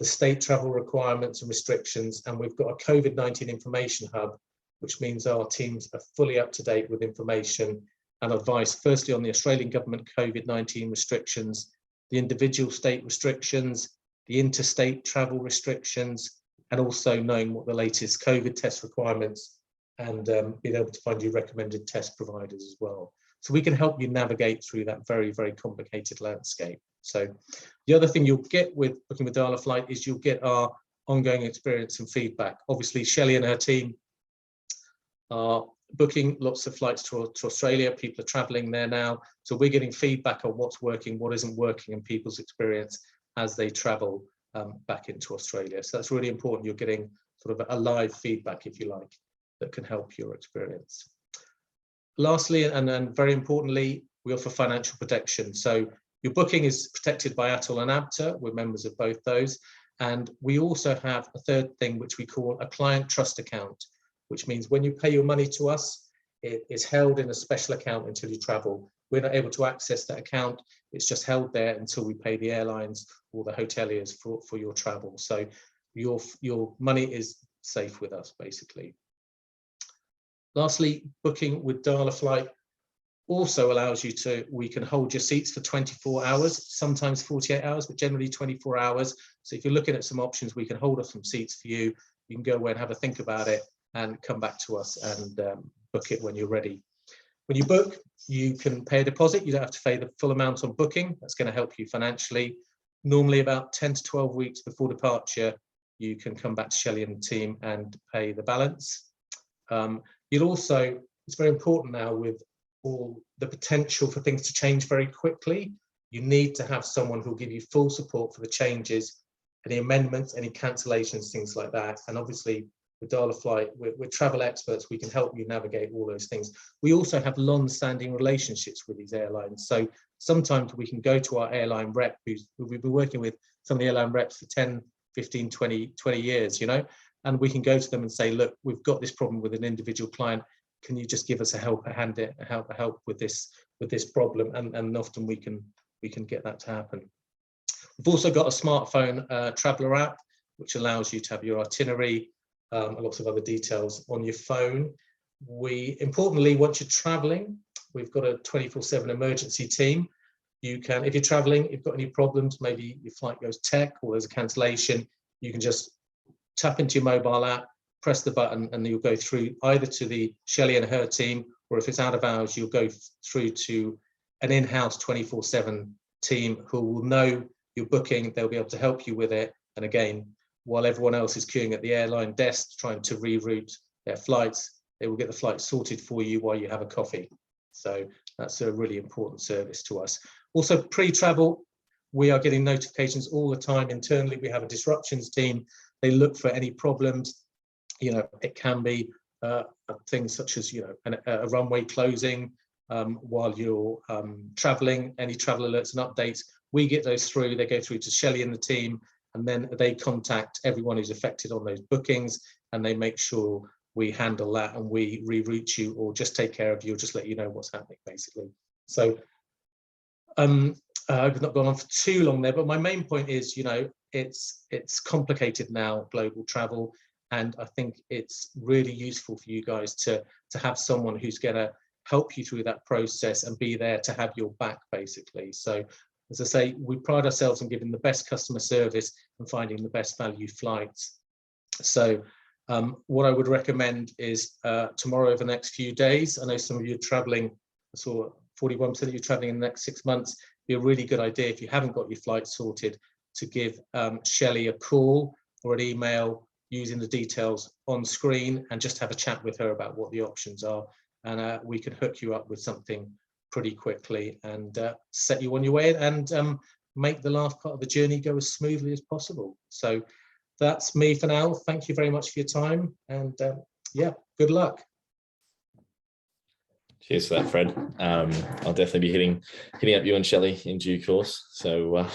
the state travel requirements and restrictions. And we've got a COVID-19 information hub, which means our teams are fully up to date with information and advice, firstly on the Australian government COVID-19 restrictions, the individual state restrictions, the interstate travel restrictions, and also knowing what the latest COVID test requirements and being able to find you recommended test providers as well. So we can help you navigate through that very, very complicated landscape. So the other thing you'll get with booking with Dial-a-Flight is you'll get our ongoing experience and feedback. Obviously, Shelley and her team are booking lots of flights to Australia. People are traveling there now. So we're getting feedback on what's working, what isn't working, and people's experience as they travel back into Australia. So that's really important. You're getting sort of a live feedback, if you like, that can help your experience. Lastly, and very importantly, we offer financial protection. So your booking is protected by Atoll and ABTA. We're members of both those. And we also have a third thing, which we call a client trust account, which means when you pay your money to us, it is held in a special account until you travel. We're not able to access that account. It's just held there until we pay the airlines or the hoteliers for your travel. So your money is safe with us, basically. Lastly, booking with Dial-A-Flight also allows you to, we can hold your seats for 24 hours, sometimes 48 hours, but generally 24 hours. So if you're looking at some options, we can hold up some seats for you. You can go away and have a think about it and come back to us and book it when you're ready. When you book, you can pay a deposit. You don't have to pay the full amount on booking. That's going to help you financially. Normally about 10 to 12 weeks before departure, you can come back to Shelley and the team and pay the balance. You'll also, it's very important now with all the potential for things to change very quickly, you need to have someone who'll give you full support for the changes, any amendments, any cancellations, things like that. And obviously with Dial-A-Flight, we're travel experts, we can help you navigate all those things. We also have long-standing relationships with these airlines. So sometimes we can go to our airline rep, who we've been working with some of the airline reps for 10, 15, 20 years, you know, and we can go to them and say, look, we've got this problem with an individual client. Can you just give us a help with this problem? And often we can get that to happen. We've also got a smartphone traveller app, which allows you to have your itinerary and lots of other details on your phone. Importantly, once you're traveling, we've got a 24/7 emergency team. You can, if you're traveling, if you've got any problems, maybe your flight goes tech or there's a cancellation, you can just tap into your mobile app, press the button, and you'll go through either to the Shelley and her team, or if it's out of hours, you'll go through to an in-house 24/7 team who will know your booking. They'll be able to help you with it. And again, while everyone else is queuing at the airline desk trying to reroute their flights, they will get the flight sorted for you while you have a coffee. So that's a really important service to us. Also, pre-travel, we are getting notifications all the time internally. We have a disruptions team. They look for any problems. You know, it can be things such as, you know, a runway closing while you're traveling, any travel alerts and updates. We get those through, they go through to Shelley and the team, and then they contact everyone who's affected on those bookings, and they make sure we handle that and we reroute you or just take care of you or just let you know what's happening, basically. So I've not gone on for too long there, but my main point is, you know, it's complicated now, global travel, and I think it's really useful for you guys to have someone who's going to help you through that process and be there to have your back, basically. So as I say, we pride ourselves on giving the best customer service and finding the best value flights. So what I would recommend is tomorrow, over the next few days, I know some of you are traveling, I saw 41% of you traveling in the next 6 months. It'd be a really good idea, if you haven't got your flight sorted, to give Shelley a call or an email using the details on screen and just have a chat with her about what the options are. And we can hook you up with something pretty quickly and set you on your way and make the last part of the journey go as smoothly as possible. So that's me for now. Thank you very much for your time, and yeah, good luck. Cheers for that, Fred. I'll definitely be hitting up you and Shelley in due course. So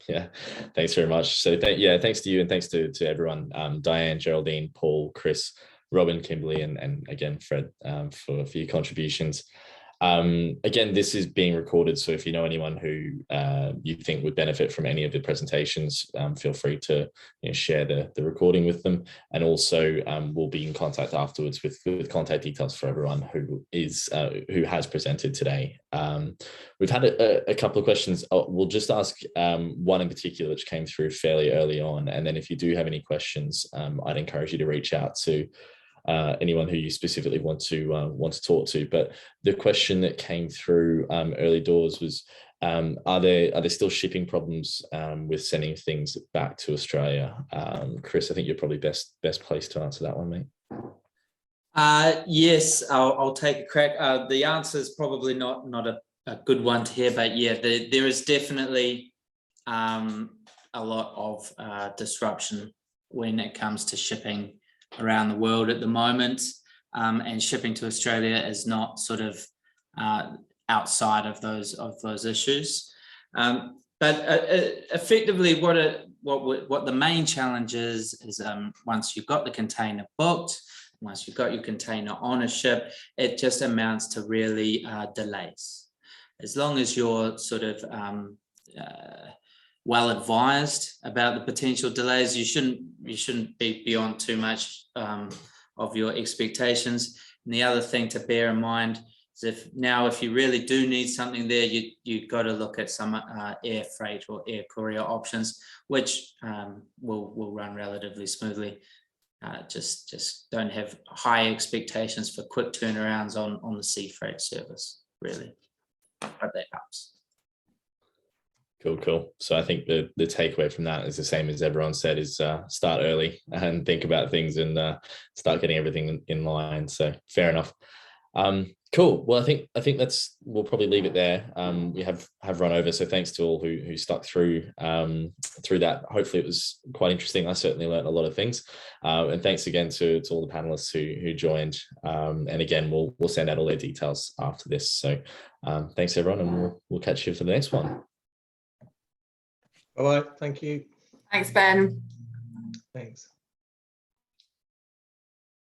yeah, thanks very much. So thanks to you, and thanks to everyone, Diane, Geraldine, Paul, Chris, Robin, Kimberly, and again, Fred, for your contributions. Again, this is being recorded, so if you know anyone who you think would benefit from any of the presentations, feel free to share the recording with them. And also we'll be in contact afterwards with contact details for everyone who has presented today. We've had a couple of questions. We'll just ask one in particular which came through fairly early on, and then if you do have any questions, I'd encourage you to reach out to anyone who you specifically want to talk to. But the question that came through early doors was, are there still shipping problems with sending things back to Australia? Chris, I think you're probably best placed to answer that one, mate. Yes, I'll take a crack. The answer is probably not a good one to hear, but yeah, there is definitely a lot of disruption when it comes to shipping around the world at the moment. and shipping to Australia is not sort of outside of those issues. But effectively, what the main challenge is once you've got the container booked, once you've got your container on a ship, it just amounts to really delays. As long as you're sort of well advised about the potential delays, you shouldn't be beyond too much of your expectations. And the other thing to bear in mind is if you really do need something there, you've got to look at some air freight or air courier options, which will run relatively smoothly. Just don't have high expectations for quick turnarounds on the sea freight service, really. But that helps. Cool. So I think the takeaway from that is the same as everyone said, is start early and think about things and start getting everything in line. So fair enough. Cool. Well, I think we'll probably leave it there. We have run over, so thanks to all who stuck through that. Hopefully it was quite interesting. I certainly learned a lot of things. And thanks again to all the panelists who joined. And again, we'll send out all their details after this. So thanks everyone, and we'll catch you for the next one. All right, thank you. Thanks, Ben. Thanks.